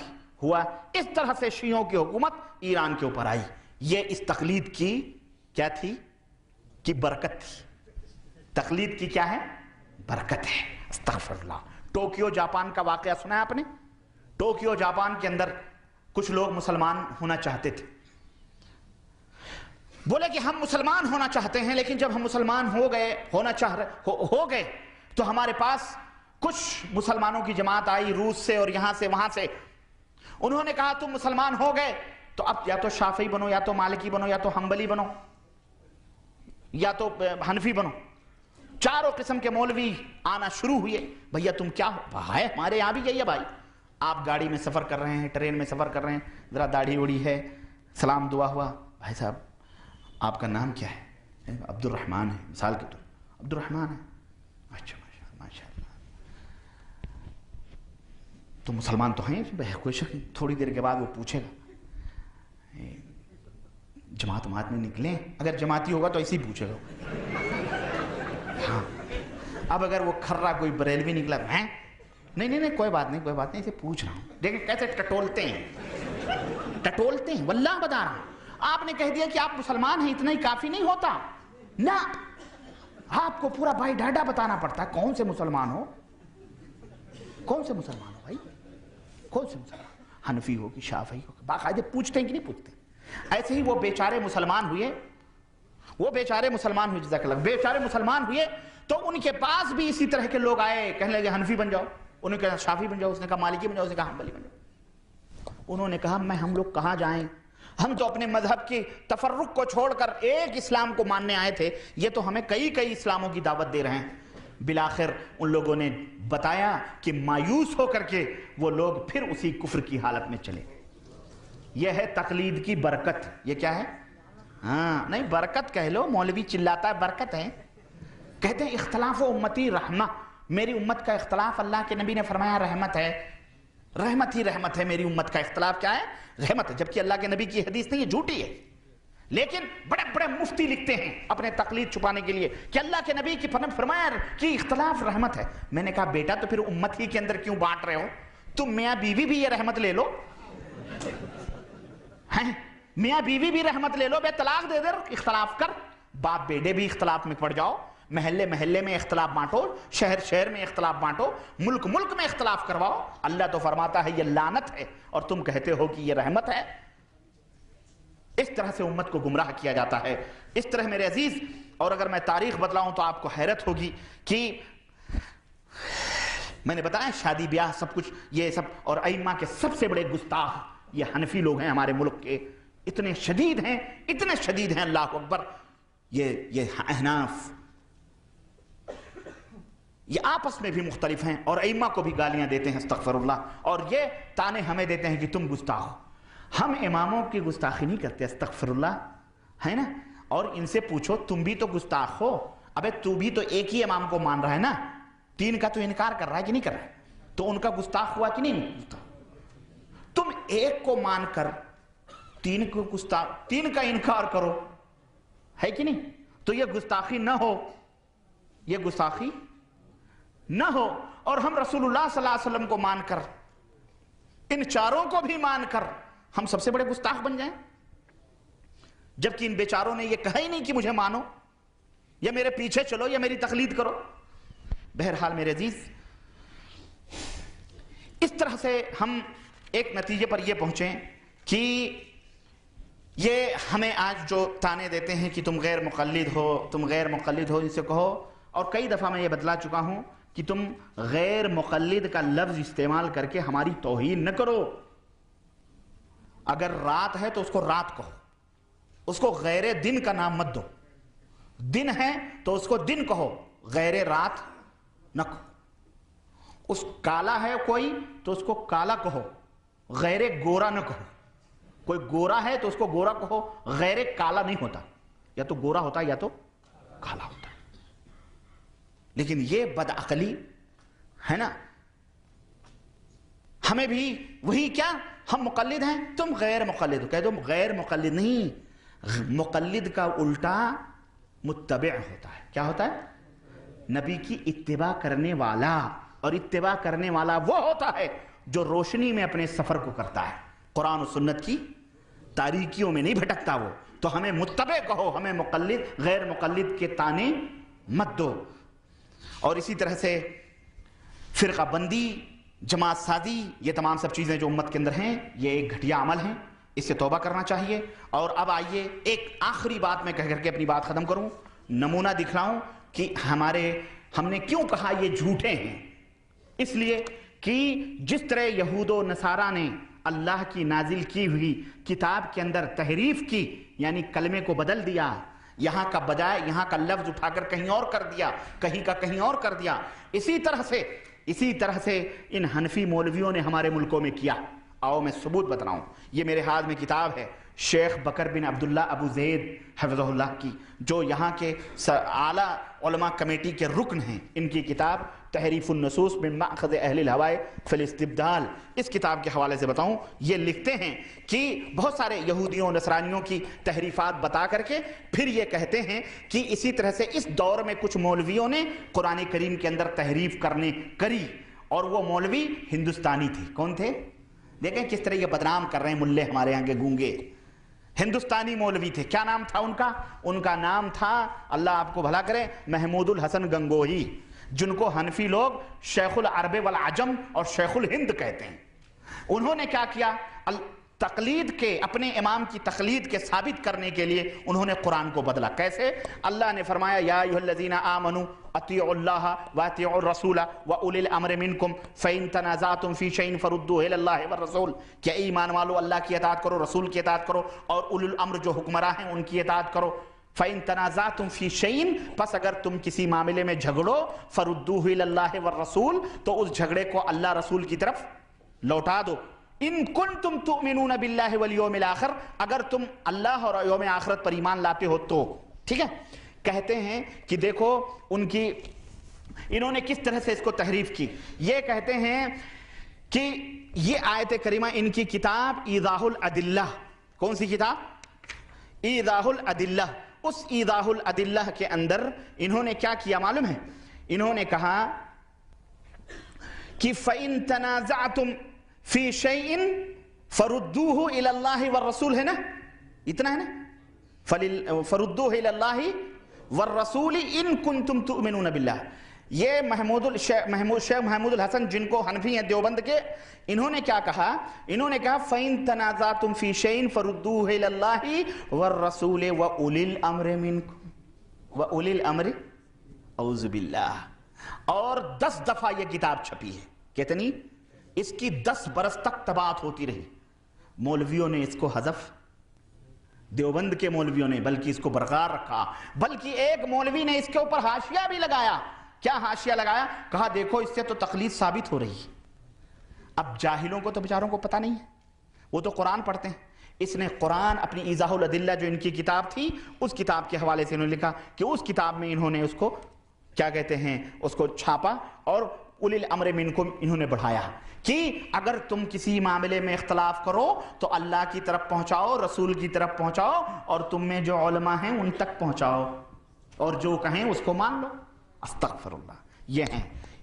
ہوا. اس طرح سے شیعوں کی حکومت ایران کے اوپر آئی. یہ اس تقلید کی کیا تھی؟ کی برکت تھی. تقلید کی کیا ہے؟ برکت ہے. استغفر اللہ. ٹوکیو جاپان کا واقعہ سنا ہے آپ نے؟ ٹوکیو جاپان کے اندر کچھ لوگ مسلمان ہونا چاہتے تھے. بولے کہ ہم مسلمان ہونا چاہتے ہیں، لیکن جب ہم مسلمان ہو گئے تو ہمارے پاس کچھ مسلمانوں کی جماعت آئی روس سے اور یہاں سے وہاں سے. انہوں نے کہا تم مسلمان ہو گئے تو اب یا تو شافعی بنو، یا تو مالکی بنو، یا تو حنبلی بنو، یا تو حنفی بنو. 4 قسم کے مولوی آنا شروع ہوئے. بھیا تم کیا ہو؟ بھائی ہمارے یہاں بھی یہی ہے. بھائی آپ گاڑی میں سفر کر رہے ہیں، ٹرین میں سفر کر رہے ہیں، ذرا داڑھی اڑی ہے، سلام دعا ہوا. بھائی صاحب آپ کا نام کیا ہے؟ عبد الرحمن ہے، مثال کے طور عبد الرحمن ہے. اچھا ماشاء اللہ. تو مسلمان تو ہیں؟ کوئی شک نہیں. تھوڑی دیر کے بعد وہ پوچھے گا جماعت میں نکلیں؟ اگر جماعتی ہوگا تو ایسے ہی پوچھے گا. ہاں اب اگر وہ کھرا کوئی بریلوی نکلا ہے، نہیں کوئی بات نہیں اسے پوچھ رہا ہوں. دیکھیں کیسے ٹٹولتے ہیں. واللہ بتا رہا ہوں. آپ نے کہہ دیا کہ آپ مسلمان ہیں، اتنا ہی کافی نہیں ہوتا نا، آپ کو پورا بھائی ڈاڈا بتانا پڑتا ہے. کون سے مسلمان ہو بھائی؟ کون سے مسلمان؟ حنفی ہو کہ شافعی ہو؟ باقاعدہ پوچھتے ہیں کہ نہیں پوچھتے؟ ایسے ہی وہ بیچارے مسلمان ہوئے. جزاک اللہ. بیچارے مسلمان ہوئے تو ان کے پاس بھی اسی طرح کے لوگ آئے، کہنے لگے حنفی بن جاؤ. انہوں نے کہا شافعی بن جاؤ. اس نے کہا مالکی بن جاؤ. اس نے کہا حنبلی بن جاؤ. انہوں نے کہا ہم لوگ کہاں جائیں؟ ہم تو اپنے مذہب کی تفرق کو چھوڑ کر ایک اسلام کو ماننے آئے تھے، یہ تو ہمیں کئی اسلاموں کی دعوت دے رہے ہیں. بالآخر ان لوگوں نے بتایا کہ مایوس ہو کر کے وہ لوگ پھر اسی کفر کی حالت میں چلے. یہ ہے تقلید کی برکت. یہ کیا ہے؟ ہاں نہیں برکت کہہ لو، مولوی چلاتا ہے برکت ہے. کہتے ہیں اختلاف و امتی رحمہ، میری امت کا اختلاف اللہ کے نبی نے فرمایا رحمت ہے. رحمت ہی رحمت ہے. میری امت کا اختلاف کیا ہے؟ رحمت ہے. جبکہ اللہ کے نبی کی حدیث نہیں ہے، جھوٹی ہے. لیکن بڑے مفتی لکھتے ہیں اپنے تقلید چھپانے کے لیے کہ اللہ کے نبی کی فرمایا کہ اختلاف رحمت ہے. میں نے کہا بیٹا تو پھر امت ہی کے اندر کیوں بانٹ رہے ہو؟ تم میاں بیوی بھی یہ رحمت لے لو، میاں بیوی بھی رحمت لے لو. بے طلاق دے دے اختلاف کر، باپ بیٹے بھی اختلاف میں پڑ جاؤ، محلے میں اختلاف بانٹو، شہر میں اختلاف بانٹو، ملک میں اختلاف کرواؤ. اللہ تو فرماتا ہے یہ لعنت ہے اور تم کہتے ہو کہ یہ رحمت ہے. اس طرح سے امت کو گمراہ کیا جاتا ہے. اس طرح میرے عزیز، اور اگر میں تاریخ بتلاؤں تو آپ کو حیرت ہوگی کہ میں نے بتایا شادی بیاہ سب کچھ یہ سب، اور ائمہ کے سب سے بڑے گستاخ یہ حنفی لوگ ہیں ہمارے ملک کے. اتنے شدید ہیں اللہ اکبر. یہ احناف یہ آپس میں بھی مختلف ہیں اور ائمہ کو بھی گالیاں دیتے ہیں استغفر اللہ، اور یہ تانے ہمیں دیتے ہیں کہ تم گستاخ ہو. ہم اماموں کی گستاخی نہیں کرتے استغفر اللہ، ہے نا. اور ان سے پوچھو تم بھی تو گستاخ ہو. ابے تو بھی تو ایک ہی امام کو مان رہا ہے نا، 3 کا تو انکار کر رہا ہے کہ نہیں کر رہا ہے؟ تو ان کا گستاخ ہوا کہ نہیں؟ تم ایک کو مان کر 3 کا انکار کرو، ہے کہ نہیں؟ تو یہ گستاخی نہ ہو. اور ہم رسول اللہ صلی اللہ علیہ وسلم کو مان کر، ان 4 کو بھی مان کر ہم سب سے بڑے گستاخ بن جائیں، جبکہ ان بیچاروں نے یہ کہا ہی نہیں کہ مجھے مانو یا میرے پیچھے چلو یا میری تقلید کرو. بہرحال میرے عزیز، اس طرح سے ہم ایک نتیجے پر یہ پہنچیں کہ یہ ہمیں آج جو تانے دیتے ہیں کہ تم غیر مقلد ہو، تم غیر مقلد ہو، ان سے کہو، اور کئی دفعہ میں یہ بتلا چکا ہوں کہ تم غیر مقلد کا لفظ استعمال کر کے ہماری توہین نہ کرو۔ اگر رات ہے تو اس کو رات کہو، اس کو غیر دن کا نام مت دو۔ دن ہے تو اس کو دن کہو، غیر رات نہ کہو۔ اس کالا ہے کوئی تو اس کو کالا کہو، غیر گورا نہ کہو۔ کوئی گورا ہے تو اس کو گورا کہو، غیر کالا نہیں ہوتا، یا تو گورا ہوتا یا تو کالا ہوتا۔ لیکن یہ بدعقلی ہے نا، ہمیں بھی وہی کیا، ہم مقلد ہیں، تم غیر مقلد ہو، کہہ دو غیر مقلد نہیں، مقلد کا الٹا متبع ہوتا ہے۔ کیا ہوتا ہے؟ نبی کی اتباع کرنے والا، اور اتباع کرنے والا وہ ہوتا ہے جو روشنی میں اپنے سفر کو کرتا ہے، قرآن و سنت کی تاریکیوں میں نہیں بھٹکتا وہ۔ تو ہمیں متبع کہو، ہمیں مقلد غیر مقلد کے تانے مت دو۔ اور اسی طرح سے فرقہ بندی، جماعت سازی، یہ تمام سب چیزیں جو امت کے اندر ہیں، یہ ایک گھٹیا عمل ہیں، اس سے توبہ کرنا چاہیے۔ اور اب آئیے ایک آخری بات میں کہہ کر کے اپنی بات ختم کروں، نمونہ دکھلاؤں کہ ہم نے کیوں کہا یہ جھوٹے ہیں۔ اس لیے کہ جس طرح یہود و نصارہ نے اللہ کی نازل کی ہوئی کتاب کے اندر تحریف کی، یعنی کلمے کو بدل دیا، یہاں کا بجائے یہاں کا لفظ اٹھا کر کہیں اور کر دیا، کہیں کا کہیں اور کر دیا، اسی طرح سے ان حنفی مولویوں نے ہمارے ملکوں میں کیا۔ آؤ میں ثبوت بتلاؤں، یہ میرے ہاتھ میں کتاب ہے شیخ بکر بن عبداللہ ابو زید حفظہ اللہ کی، جو یہاں کے اعلیٰ علماء کمیٹی کے رکن ہیں۔ ان کی کتاب تحریف النصوص من مأخذ اہل الہوائے فی الاستبدال، اس کتاب کے حوالے سے بتاؤں، یہ لکھتے ہیں کہ بہت سارے یہودیوں نصرانیوں کی تحریفات بتا کر کے پھر یہ کہتے ہیں کہ اسی طرح سے اس دور میں کچھ مولویوں نے قرآن کریم کے اندر تحریف کری، اور وہ مولوی ہندوستانی تھے۔ کون تھے؟ دیکھیں کس طرح یہ بدنام کر رہے ہیں ملے ہمارے یہاں کے گونگے۔ ہندوستانی مولوی تھے۔ کیا نام تھا ان کا؟ ان کا نام تھا، اللہ آپ کو بھلا کرے، محمود الحسن گنگوہی، جن کو حنفی لوگ شیخ العرب والعجم اور شیخ الہند کہتے ہیں۔ انہوں نے کیا کیا؟ تقلید کے، اپنے امام کی تقلید کے ثابت کرنے کے لیے انہوں نے قرآن کو بدلا۔ کیسے؟ اللہ نے فرمایا یا ایھا الذین آمنوا اطیعوا اللہ واطیعوا الرسول واولی الامر منکم فان تنازعتم فی شیء فردوہ الی اللہ والرسول، کہ ایمان والو اللہ کی اطاعت کرو، رسول کی اطاعت کرو، اور اولی الامر جو حکمراں ہیں ان کی اطاعت کرو۔ فَإِن تَنَازَعْتُمْ فِي شَيْءٍ، پس اگر تم کسی معاملے میں جھگڑو، فَرُدُّوهُ إِلَى اللَّهِ وَالرَّسُولِ، تو اس جھگڑے کو اللہ رسول کی طرف لوٹا دو۔ ان کنتم تؤمنون باللہ والیوم الآخر، اگر تم اللہ اور یوم آخرت پر ایمان لاتے ہو تو۔ ٹھیک ہے؟ کہتے ہیں کہ دیکھو انہوں نے کس طرح سے اس کو تحریف کی۔ یہ کہتے ہیں کہ یہ آیت کریمہ ان کی کتاب ایضاح الادلہ، کون سی کتاب؟ ایضاح الادلہ۔ اس ایضاح الادلہ کے اندر انہوں نے کیا کیا معلوم ہے؟ انہوں نے کہا کہ فَإِن تَنَازَعْتُمْ فی شیء فردوہ الی اللہ والرسول، ہے نا؟ اتنا ہے نا؟ فردوہ الی اللہ والرسول ان کنتم تؤمنون باللہ۔ یہ شیخ محمود الحسن، جن کو حنفی ہیں دیوبند کے، انہوں نے کیا کہا؟ انہوں نے کہا فَإِن تَنَازَعْتُمْ فِي شَيْءٍ فَرُدُّوهُ إِلَى اللَّهِ وَالرَّسُولِ وَأُولِي الْأَمْرِ مِنْكُمْ وَأُولِي الْأَمْرِ اعوذ باللہ۔ اور 10 دفعہ یہ کتاب چھپی ہے۔ کتنی؟ اس کی 10 برس تک طباعت ہوتی رہی۔ مولویوں نے اس کو حذف، دیوبند کے مولویوں نے، بلکہ اس کو برقرار رکھا، بلکہ ایک مولوی نے اس کے اوپر حاشیہ بھی لگایا۔ کیا حاشیہ لگایا؟ کہا دیکھو اس سے تو تقلید ثابت ہو رہی ہے۔ اب جاہلوں کو تو بیچاروں کو پتہ نہیں ہے، وہ تو قرآن پڑھتے ہیں۔ اس نے قرآن، اپنی ایضاح الادلہ جو ان کی کتاب تھی، اس کتاب کے حوالے سے انہوں نے لکھا کہ اس کتاب میں انہوں نے اس کو کیا کہتے ہیں، اس کو چھاپا، اور اولی الامر منکم انہوں نے بڑھایا کہ اگر تم کسی معاملے میں اختلاف کرو تو اللہ کی طرف پہنچاؤ، رسول کی طرف پہنچاؤ، اور تم میں جو علماء ہیں ان تک پہنچاؤ، اور جو کہیں اس کو مان لو۔ استغفر اللہ۔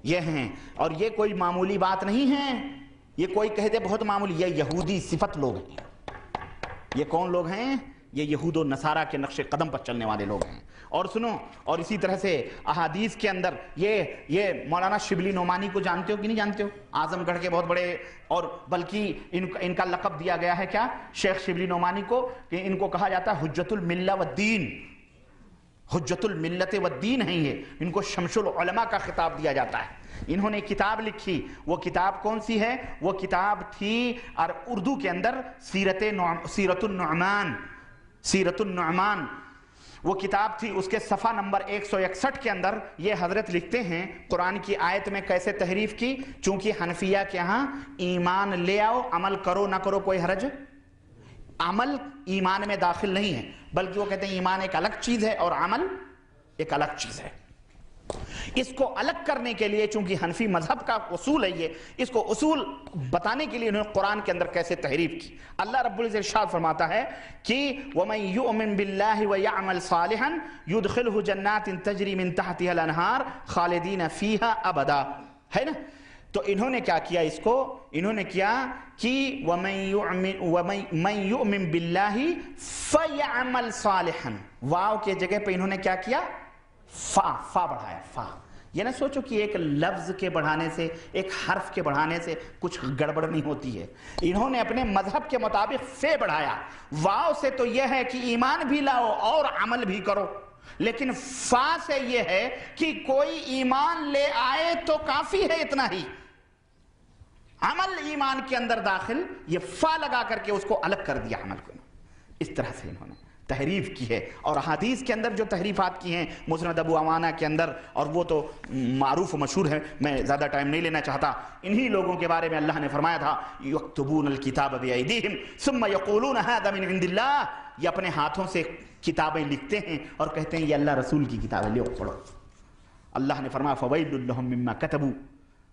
یہ ہیں، اور یہ کوئی معمولی بات نہیں ہے، یہ کوئی کہتے بہت معمولی، یہ یہودی صفت لوگ ہیں۔ یہ کون لوگ ہیں؟ یہ یہود و نصارہ کے نقش قدم پر چلنے والے لوگ ہیں. اور سنو، اور اسی طرح سے احادیث کے اندر یہ مولانا شبلی نعمانی کو جانتے ہو کہ نہیں جانتے ہو؟ اعظم گڑھ کے بہت بڑے، اور بلکہ ان کا لقب دیا گیا ہے کیا شیخ شبلی نعمانی کو، کہ ان کو کہا جاتا ہے حجت الملہ والدین. حجت الملت والدین ہیں یہ، ان کو شمس العلماء کا خطاب دیا جاتا ہے. انہوں نے کتاب لکھی، وہ کتاب کون سی ہے؟ وہ کتاب تھی اور اردو کے اندر سیرت النعمان وہ کتاب تھی. اس کے صفحہ نمبر 161 کے اندر یہ حضرت لکھتے ہیں قرآن کی آیت میں کیسے تحریف کی. چونکہ حنفیہ کے ہاں ایمان لے آؤ، عمل کرو نہ کرو کوئی حرج، عمل ایمان میں داخل نہیں ہے، بلکہ وہ کہتے ہیں ایمان ایک الگ چیز ہے اور عمل ایک الگ چیز ہے. اس کو الگ کرنے کے لیے، چونکہ حنفی مذہب کا اصول ہے یہ، اس کو اصول بتانے کے لیے انہوں نے قرآن کے اندر کیسے تحریف کی. اللہ رب العزت ارشاد فرماتا ہے کہ وَمَن يُؤْمِن بِاللَّهِ وَيَعْمَلْ صَالِحًا يُدْخِلْهُ جَنَّاتٍ تَجْرِي مِن تَحْتِهَا الْأَنْهَارُ خَالِدِينَ فِيهَا أَبَدًا، ہے نا؟ تو انہوں نے کیا کیا، اس کو انہوں نے کیا کہ وَمَن يُؤْمِن بِاللَّهِ فَيَعْمَلْ صَالِحًا، واو کے جگہ پہ انہوں نے کیا کیا؟ فا بڑھایا. فا یہ نہ سوچو کہ ایک لفظ کے بڑھانے سے، ایک حرف کے بڑھانے سے کچھ گڑبڑ نہیں ہوتی ہے. انہوں نے اپنے مذہب کے مطابق فے بڑھایا. واو سے تو یہ ہے کہ ایمان بھی لاؤ اور عمل بھی کرو، لیکن فا سے یہ ہے کہ کوئی ایمان لے آئے تو کافی ہے اتنا ہی، عمل ایمان کے اندر داخل، یہ فا لگا کر کے اس کو الگ کر دیا عمل کو. اس طرح سے انہوں نے تحریف کی ہے. اور حدیث کے اندر جو تحریفات کی ہیں مسند ابو عوانہ کے اندر، اور وہ تو معروف و مشہور ہے، میں زیادہ ٹائم نہیں لینا چاہتا. انہی لوگوں کے بارے میں اللہ نے فرمایا تھا یکتبون الکتاب بایدیہم ثم یقولون ھذا من عند اللہ، یہ اپنے ہاتھوں سے کتابیں لکھتے ہیں اور کہتے ہیں یہ اللہ رسول کی کتابیں، لو پڑھو. اللہ نے فرمایا فویل لہم مما کتبوا،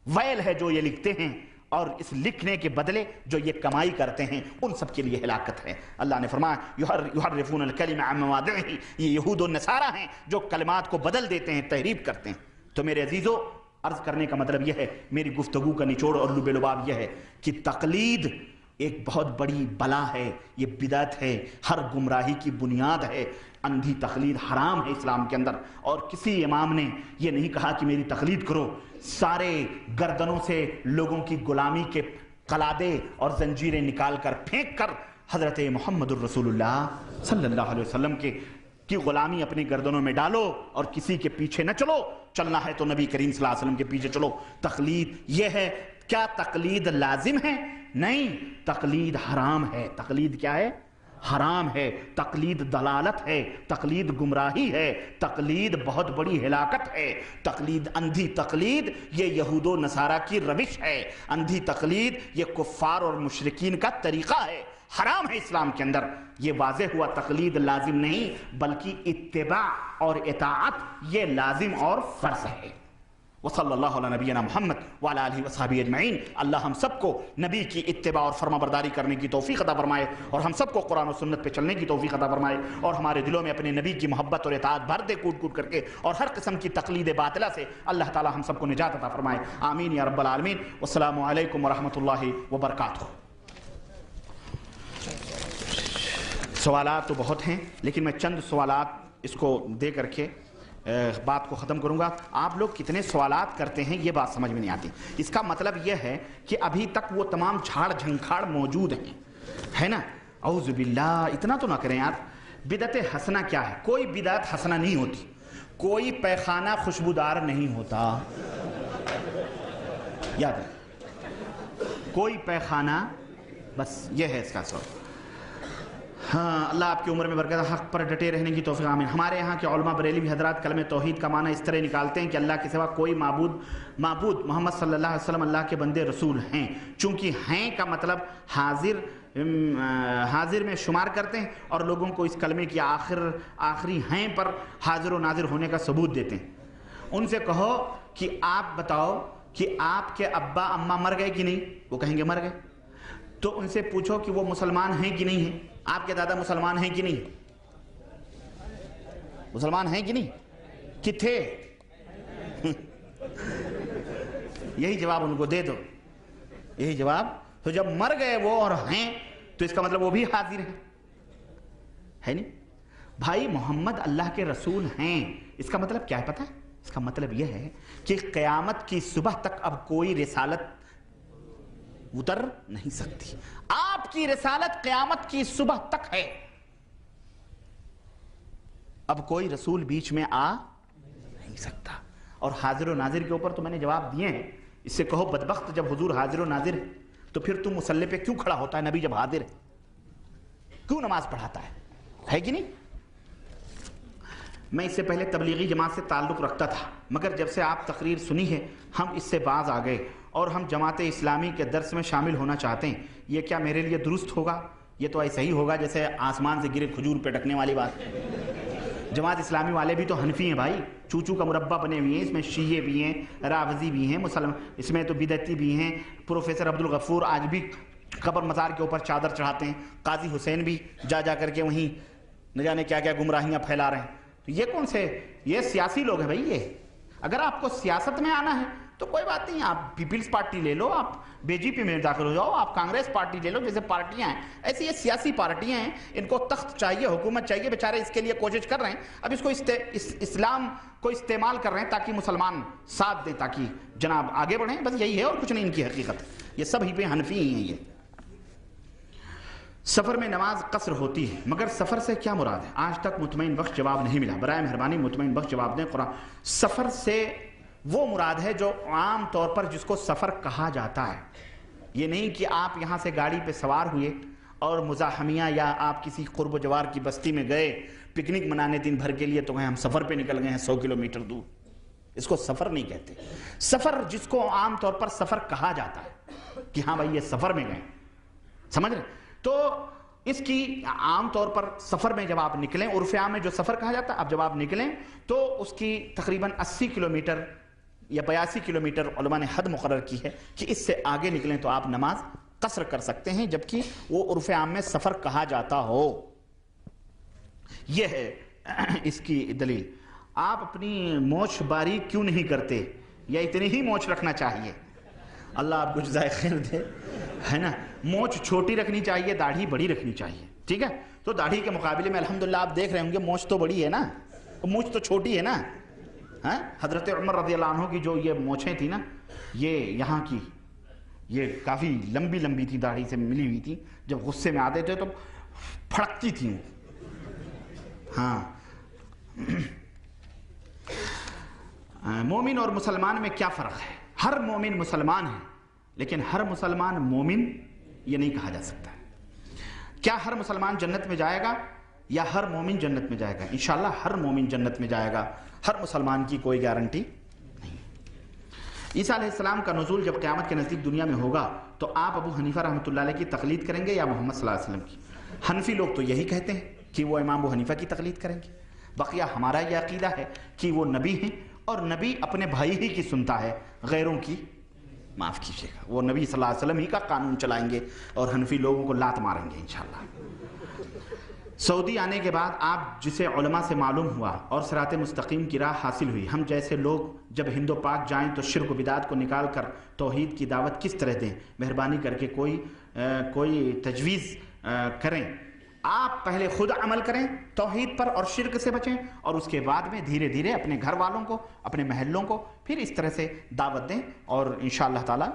ویل ہے جو یہ لکھتے ہیں اور اس لکھنے کے بدلے جو یہ کمائی کرتے ہیں ان سب کے لیے ہلاکت ہے. اللہ نے فرمایا یحرفون الکلم عن مواضعہ، یہ یہود و نصارہ ہیں جو کلمات کو بدل دیتے ہیں، تحریف کرتے ہیں. تو میرے عزیزو، عرض کرنے کا مطلب یہ ہے، میری گفتگو کا نچوڑ اور لب لباب یہ ہے کہ تقلید ایک بہت بڑی بلا ہے، یہ بدعت ہے، ہر گمراہی کی بنیاد ہے. اندھی تقلید حرام ہے اسلام کے اندر، اور کسی امام نے یہ نہیں کہا کہ میری تقلید کرو. سارے گردنوں سے لوگوں کی غلامی کے قلادے اور زنجیریں نکال کر پھینک کر حضرت محمد الرسول اللہ صلی اللہ علیہ وسلم کی غلامی اپنی گردنوں میں ڈالو اور کسی کے پیچھے نہ چلو. چلنا ہے تو نبی کریم صلی اللہ علیہ وسلم کے پیچھے چلو. تقلید یہ ہے. کیا تقلید لازم ہے؟ نہیں، تقلید حرام ہے. تقلید کیا ہے؟ حرام ہے. تقلید دلالت ہے، تقلید گمراہی ہے، تقلید بہت بڑی ہلاکت ہے. تقلید، اندھی تقلید یہ یہود و نصارہ کی روش ہے. اندھی تقلید یہ کفار اور مشرکین کا طریقہ ہے، حرام ہے اسلام کے اندر. یہ واضح ہوا تقلید لازم نہیں بلکہ اتباع اور اطاعت یہ لازم اور فرض ہے. وصلی اللہ علی نبینا محمد وعلی آلہ وصحبہ اجمعین. اللہ ہم سب کو نبی کی اتباع اور فرما برداری کرنے کی توفیق عطا فرمائے، اور ہم سب کو قرآن و سنت پہ چلنے کی توفیق عطا فرمائے، اور ہمارے دلوں میں اپنے نبی کی محبت اور اطاعت بھر دے کوٹ کوٹ کر کے، اور ہر قسم کی تقلید باطلہ سے اللہ تعالی ہم سب کو نجات عطا فرمائے. آمین یا رب العالمین. والسلام علیکم ورحمۃ اللہ وبرکاتہ. سوالات تو بہت ہیں لیکن میں چند سوالات اس کو دے کر کے بات کو ختم کروں گا. آپ لوگ کتنے سوالات کرتے ہیں یہ بات سمجھ میں نہیں آتی. اس کا مطلب یہ ہے کہ ابھی تک وہ تمام جھاڑ جھنکھاڑ موجود ہیں، ہے نا؟ اعوذ باللہ، اتنا تو نہ کریں یار. بدعت حسنہ کیا ہے؟ کوئی بدعت حسنہ نہیں ہوتی. کوئی پیخانہ خوشبودار نہیں ہوتا، یاد ہے؟ کوئی پیخانہ، بس یہ ہے اس کا سوال. ہاں، اللہ آپ کی عمر میں برکت، حق پر ڈٹے رہنے کی توفیق. آمین. ہمارے یہاں کے علماء بریلوی حضرات کلمہ توحید کا معنی اس طرح نکالتے ہیں کہ اللہ کے سوا کوئی معبود محمد صلی اللہ علیہ وسلم اللہ کے بندے رسول ہیں. چونکہ ہیں کا مطلب حاضر میں شمار کرتے ہیں اور لوگوں کو اس کلمے کی آخری ہیں پر حاضر و ناظر ہونے کا ثبوت دیتے ہیں. ان سے کہو کہ آپ بتاؤ کہ آپ کے ابا اماں مر گئے کہ نہیں؟ وہ کہیں گے مر گئے. تو ان سے پوچھو کہ وہ مسلمان ہیں کہ نہیں ہیں؟ آپ کے دادا مسلمان ہیں کہ نہیں؟ مسلمان ہیں کہ نہیں؟ کہ تھے؟ یہی جواب ان کو دے دو، یہی جواب. تو جب مر گئے وہ اور ہیں تو اس کا مطلب وہ بھی حاضر ہیں. ہے نہیں؟ بھائی محمد اللہ کے رسول ہیں، اس کا مطلب کیا ہے پتہ ہے؟ اس کا مطلب یہ ہے کہ قیامت کی صبح تک اب کوئی رسالت اتر نہیں سکتی. آپ کی رسالت قیامت کی صبح تک ہے، اب کوئی رسول بیچ میں آ نہیں سکتا. اور حاضر و ناظر کے اوپر تو میں نے جواب دیے ہیں. اس سے کہو بدبخت، جب حضور حاضر و ناظر ہے تو پھر تم مصلی پہ کیوں کھڑا ہوتا ہے؟ نبی جب حاضر ہے کیوں نماز پڑھاتا ہے کہ نہیں؟ میں اس سے پہلے تبلیغی جماعت سے تعلق رکھتا تھا، مگر جب سے آپ تقریر سنی ہے ہم اس سے باز آ گئے اور ہم جماعت اسلامی کے درس میں شامل ہونا چاہتے ہیں. یہ کیا میرے لیے درست ہوگا؟ یہ تو ایسا ہی ہوگا جیسے آسمان سے گرے کھجور پہ ڈکنے والی بات. جماعت اسلامی والے بھی تو حنفی ہیں بھائی، چوچو کا مربع بنے ہوئے ہیں. اس میں شیعہ بھی ہیں، راوزی بھی ہیں، مسلم، اس میں تو بدعتی بھی ہیں. پروفیسر عبدالغفور آج بھی قبر مزار کے اوپر چادر چڑھاتے ہیں. قاضی حسین بھی جا کر کے وہیں نہ جانے کیا کیا گمراہیاں پھیلا رہے ہیں. تو یہ کون سے؟ یہ سیاسی لوگ ہیں بھائی. یہ اگر آپ کو سیاست میں آنا ہے تو کوئی بات نہیں، آپ پیپلز پارٹی لے لو، آپ بی جے پی میں داخل ہو جاؤ، آپ کانگریس پارٹی لے لو. جیسے پارٹیاں ہیں ایسی یہ سیاسی پارٹیاں ہیں، ان کو تخت چاہیے، حکومت چاہیے، بیچارے اس کے لیے کوشش کر رہے ہیں. اب اس کو اسلام کو استعمال کر رہے ہیں تاکہ مسلمان ساتھ دیں، تاکہ جناب آگے بڑھیں. بس یہی ہے اور کچھ نہیں ان کی حقیقت. یہ سب ہی پہ حنفی ہی ہیں. یہ سفر میں نماز قصر ہوتی ہے، مگر سفر سے کیا مراد ہے؟ آج تک مطمئن بخش جواب نہیں ملا. برائے مہربانی مطمئن بخش جواب دیں. قرآن سفر سے وہ مراد ہے جو عام طور پر جس کو سفر کہا جاتا ہے. یہ نہیں کہ آپ یہاں سے گاڑی پہ سوار ہوئے اور مزاحمیہ یا آپ کسی قرب و جوار کی بستی میں گئے پکنک منانے دن بھر کے لیے، تو ہم سفر پہ نکل گئے ہیں 100 کلومیٹر دور. اس کو سفر نہیں کہتے. سفر جس کو عام طور پر سفر کہا جاتا ہے کہ ہاں بھائی یہ سفر میں گئے، سمجھ رہے؟ تو اس کی عام طور پر سفر میں جب آپ نکلیں، عرف عام میں جو سفر کہا جاتا ہے، اب جب آپ نکلیں تو اس کی تقریباً 80 کلومیٹر یا 82 کلومیٹر علماء نے حد مقرر کی ہے کہ اس سے آگے نکلیں تو آپ نماز قصر کر سکتے ہیں، جبکہ وہ عرف عام میں سفر کہا جاتا ہو. یہ ہے اس کی دلیل. آپ اپنی مونچھ باریک کیوں نہیں کرتے؟ یا اتنی ہی مونچھ رکھنا چاہیے؟ اللہ آپ کو جزائے خیر دے، ہے نا. مونچھ چھوٹی رکھنی چاہیے، داڑھی بڑی رکھنی چاہیے. ٹھیک ہے؟ تو داڑھی کے مقابلے میں الحمدللہ آپ دیکھ رہے ہوں گے مونچھ تو بڑی ہے نا، مونچھ تو چھوٹی ہے نا. حضرت عمر رضی اللہ عنہ کی جو یہ مونچھیں تھی نا، یہ یہاں کی یہ کافی لمبی لمبی تھی، داڑھی سے ملی ہوئی تھی. جب غصے میں آتے تھے تو پھڑکتی تھیں. ہاں. مومن اور مسلمان میں کیا فرق ہے؟ ہر مومن مسلمان ہے، لیکن ہر مسلمان مومن یہ نہیں کہا جا سکتا. کیا ہر مسلمان جنت میں جائے گا یا ہر مومن جنت میں جائے گا؟ انشاءاللہ ہر مومن جنت میں جائے گا، ہر مسلمان کی کوئی گارنٹی نہیں. عیسیٰ علیہ السلام کا نزول جب قیامت کے نزدیک دنیا میں ہوگا تو آپ ابو حنیفہ رحمۃ اللہ علیہ کی تقلید کریں گے یا محمد صلی اللہ علیہ وسلم کی؟ حنفی لوگ تو یہی کہتے ہیں کہ وہ امام ابو حنیفہ کی تقلید کریں گے. بقیہ ہمارا یہ عقیدہ ہے کہ وہ نبی ہیں اور نبی اپنے بھائی ہی کی سنتا ہے، غیروں کی معاف کیجیے گا. وہ نبی صلی اللہ علیہ وسلم ہی کا قانون چلائیں گے اور حنفی لوگوں کو لات ماریں گے انشاءاللہ. سعودی آنے کے بعد آپ جسے علماء سے معلوم ہوا اور صراط مستقیم کی راہ حاصل ہوئی، ہم جیسے لوگ جب ہند و پاک جائیں تو شرک و بدعات کو نکال کر توحید کی دعوت کس طرح دیں؟ مہربانی کر کے کوئی تجویز کریں. آپ پہلے خود عمل کریں توحید پر اور شرک سے بچیں، اور اس کے بعد میں دھیرے دھیرے اپنے گھر والوں کو، اپنے محلوں کو پھر اس طرح سے دعوت دیں، اور انشاءاللہ تعالی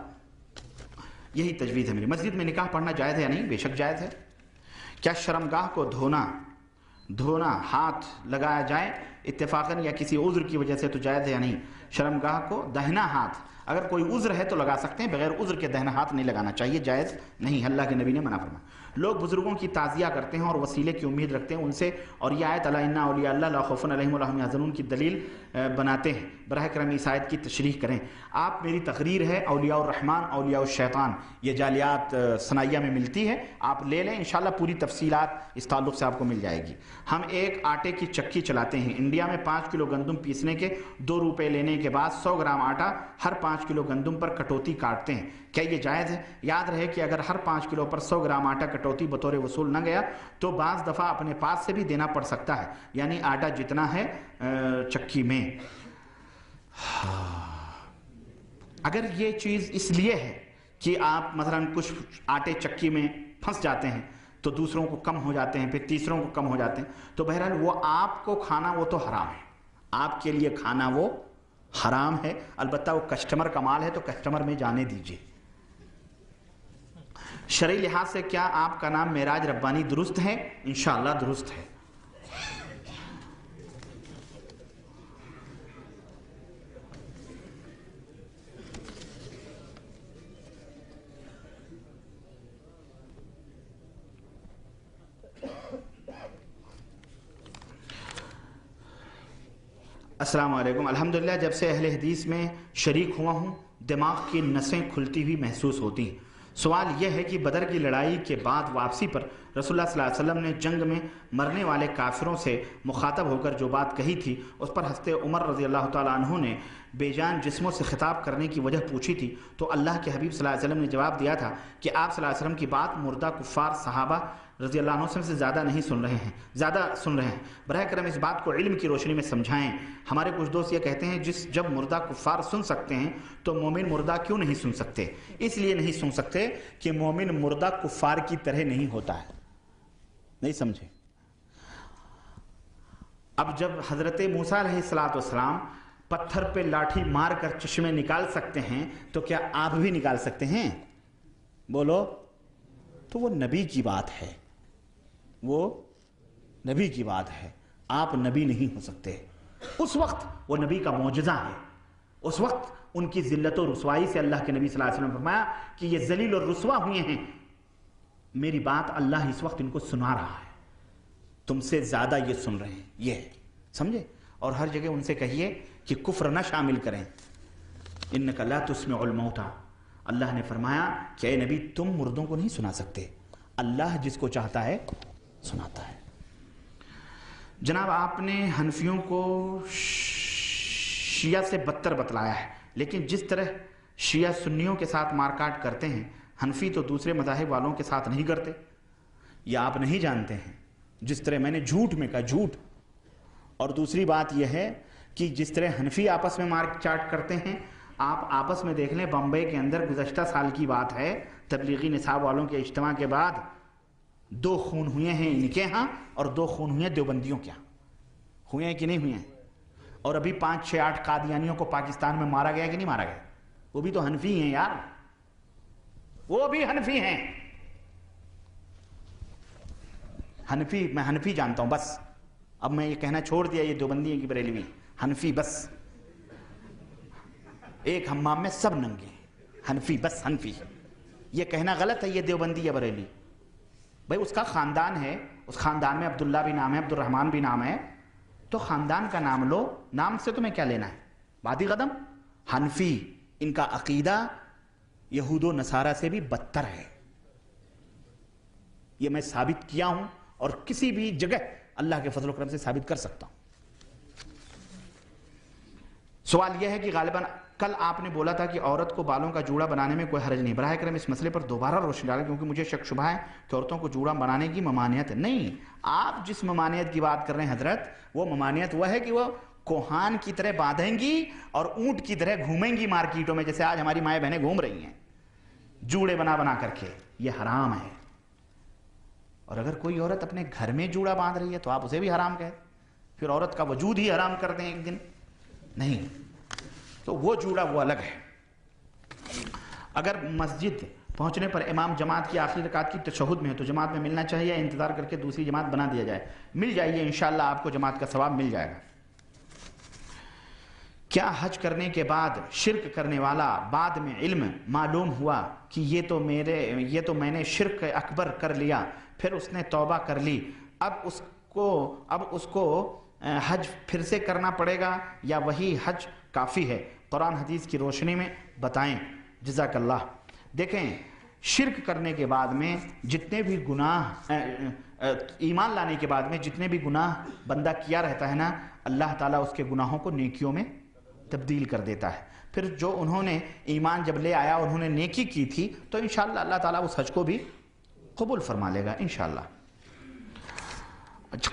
یہی تجویز ہے میری. مسجد میں نکاح پڑھنا جائز ہے یا نہیں؟ بے شک جائز ہے. کیا شرمگاہ کو دھونا ہاتھ لگایا جائے اتفاقاً یا کسی عذر کی وجہ سے تو جائز ہے یا نہیں؟ شرمگاہ کو دہنا ہاتھ اگر کوئی عذر ہے تو لگا سکتے ہیں، بغیر عذر کے دہنا ہاتھ نہیں لگانا چاہیے، جائز نہیں. اللہ کے نبی نے منع فرمایا. لوگ بزرگوں کی تعزیہ کرتے ہیں اور وسیلے کی امید رکھتے ہیں ان سے، اور یہ آیت الا ان اولیاء اللہ لا خوف علیہم ولا هم یحزنون کی دلیل بناتے ہیں. براہ کرم اس آیت کی تشریح کریں. آپ میری تقریر ہے اولیاء الرحمن اولیاء الشیطان، یہ جالیات ثنائیہ میں ملتی ہے، آپ لے لیں انشاءاللہ پوری تفصیلات اس تعلق سے آپ کو مل جائے گی. ہم ایک آٹے کی چکی چلاتے ہیں. انڈیا میں 5 کلو گندم پیسنے کے 2 روپے لینے کے بعد 100 گرام آٹا ہر 5 کلو گندم پر کٹوتی کاٹتے ہیں. کیا یہ جائز ہے؟ یاد رہے کہ اگر ہر 5 کلو پر 100 گرام آٹا کٹوتی بطور وصول نہ گیا تو بعض دفعہ اپنے پاس سے بھی دینا پڑ سکتا ہے، یعنی آٹا جتنا ہے چکی میں. اگر یہ چیز اس لیے ہے کہ آپ مثلا کچھ آٹے چکی میں پھنس جاتے ہیں تو دوسروں کو کم ہو جاتے ہیں، پھر تیسروں کو کم ہو جاتے ہیں. تو بہرحال وہ آپ کو کھانا وہ تو حرام ہے، آپ کے لیے کھانا وہ حرام ہے. البتہ وہ کسٹمر کا مال ہے تو کسٹمر میں جانے دیجیے. شرعی لحاظ سے کیا آپ کا نام معراج ربانی درست ہے؟ انشاءاللہ درست ہے. السلام علیکم. الحمدللہ جب سے اہل حدیث میں شریک ہوا ہوں دماغ کی نسیں کھلتی ہوئی محسوس ہوتی ہیں. سوال یہ ہے کہ بدر کی لڑائی کے بعد واپسی پر رسول اللہ صلی اللہ علیہ وسلم نے جنگ میں مرنے والے کافروں سے مخاطب ہو کر جو بات کہی تھی اس پر حضرت عمر رضی اللہ تعالیٰ عنہ نے بے جان جسموں سے خطاب کرنے کی وجہ پوچھی تھی تو اللہ کے حبیب صلی اللہ علیہ وسلم نے جواب دیا تھا کہ آپ صلی اللہ علیہ وسلم کی بات مردہ کفار صحابہ رضی اللہ عنہ سے زیادہ سن رہے ہیں. براہ کرم اس بات کو علم کی روشنی میں سمجھائیں. ہمارے کچھ دوست یہ کہتے ہیں جب مردہ کفار سن سکتے ہیں تو مومن مردہ کیوں نہیں سن سکتے؟ اس لیے نہیں سن سکتے کہ مومن مردہ کفار کی طرح نہیں ہوتا ہے. نہیں سمجھے؟ اب جب حضرت موسیٰ علیہ السلام پتھر پہ لاٹھی مار کر چشمے نکال سکتے ہیں تو کیا آپ بھی نکال سکتے ہیں؟ بولو. تو وہ نبی کی بات ہے، وہ نبی کی بات ہے. آپ نبی نہیں ہو سکتے. اس وقت وہ نبی کا معجزہ ہے. اس وقت ان کی ذلت و رسوائی سے اللہ کے نبی صلی اللہ علیہ وسلم نے فرمایا کہ یہ ذلیل اور رسوا ہوئے ہیں، میری بات اللہ اس وقت ان کو سنا رہا ہے، تم سے زیادہ یہ سن رہے ہیں. یہ ہے، سمجھے؟ اور ہر جگہ ان سے کہیے کہ کفر نہ شامل کریں. انک لا تسمع الموتى. اللہ نے فرمایا کہ اے نبی تم مردوں کو نہیں سنا سکتے، اللہ جس کو چاہتا ہے سناتا ہے. جناب آپ نے حنفیوں کو شیعہ سے بدتر بتلایا ہے، لیکن جس طرح شیعہ سنیوں کے ساتھ مارکاٹ کرتے ہیں حنفی تو دوسرے مذاہب والوں کے ساتھ نہیں کرتے. یہ آپ نہیں جانتے ہیں. جس طرح میں نے جھوٹ میں کہا جھوٹ. اور دوسری بات یہ ہے کہ جس طرح حنفی آپس میں مارک چاٹ کرتے ہیں آپ آپس میں دیکھ لیں. بمبئی کے اندر گزشتہ سال کی بات ہے، تبلیغی نصاب والوں کے اجتماع کے بعد 2 خون ہوئے ہیں ان کے ہاں اور 2 خون ہوئے ہیں دیوبندیوں کے ہاں. ہوئے ہیں کہ نہیں ہوئے ہیں؟ اور ابھی 5 6 8 قادیانیوں کو پاکستان میں مارا گیا کہ نہیں مارا گیا؟ وہ بھی تو حنفی ہیں یار، وہ بھی حنفی ہیں. حنفی، میں حنفی جانتا ہوں بس. اب میں یہ کہنا چھوڑ دیا یہ دیوبندی ہیں کہ بریلوی. حنفی بس. ایک حمام میں سب ننگے. حنفی بس، حنفی. یہ کہنا غلط ہے یہ دیوبندی یا بریلی. بھائی اس کا خاندان ہے، اس خاندان میں عبداللہ بھی نام ہے، عبد الرحمن بھی نام ہے، تو خاندان کا نام لو. نام سے تمہیں کیا لینا ہے؟ وادی قدم. حنفی ان کا عقیدہ یہود و نصارہ سے بھی بدتر ہے. یہ میں ثابت کیا ہوں اور کسی بھی جگہ اللہ کے فضل و کرم سے ثابت کر سکتا ہوں. سوال یہ ہے کہ غالباً کل آپ نے بولا تھا کہ عورت کو بالوں کا جوڑا بنانے میں کوئی حرج نہیں. براہ کرم اس مسئلے پر دوبارہ روشنی ڈالیں کیونکہ مجھے شک شبہ ہے کہ عورتوں کو جوڑا بنانے کی ممانعت ہے. نہیں، آپ جس ممانعت کی بات کر رہے ہیں حضرت، وہ ممانعت وہ ہے کہ وہ کوہان کی طرح باندھیں گی اور اونٹ کی طرح گھومیں گی مارکیٹوں میں، جیسے آج ہماری مائیں بہنیں گھوم رہی ہیں جوڑے بنا بنا کر کے. یہ حرام ہے. اور اگر کوئی عورت اپنے گھر میں جوڑا باندھ رہی ہے تو آپ اسے بھی حرام کہیں. پھر عورت کا وجود ہی حرام کر دیں ایک دن. نہیں، تو وہ جوڑا وہ الگ ہے. اگر مسجد پہنچنے پر امام جماعت کی آخری رکعت کی تشہد میں ہے تو جماعت میں ملنا چاہیے یا انتظار کر کے دوسری جماعت بنا دیا جائے؟ مل جائیے انشاءاللہ، آپ کو جماعت کا ثواب مل جائے گا. کیا حج کرنے کے بعد شرک کرنے والا بعد میں علم معلوم ہوا کہ یہ تو میں نے شرک اکبر کر لیا، پھر اس نے توبہ کر لی، اب اس کو حج پھر سے کرنا پڑے گا یا وہی حج کافی ہے؟ قرآن حدیث کی روشنی میں بتائیں، جزاک اللہ. دیکھیں، شرک کرنے کے بعد میں جتنے بھی گناہ، ایمان لانے کے بعد میں جتنے بھی گناہ بندہ کیا رہتا ہے نا، اللہ تعالیٰ اس کے گناہوں کو نیکیوں میں تبدیل کر دیتا ہے. پھر جو انہوں نے ایمان جب لے آیا انہوں نے نیکی کی تھی تو انشاءاللہ اللہ تعالیٰ اس حج کو بھی قبول فرما لے گا انشاءاللہ.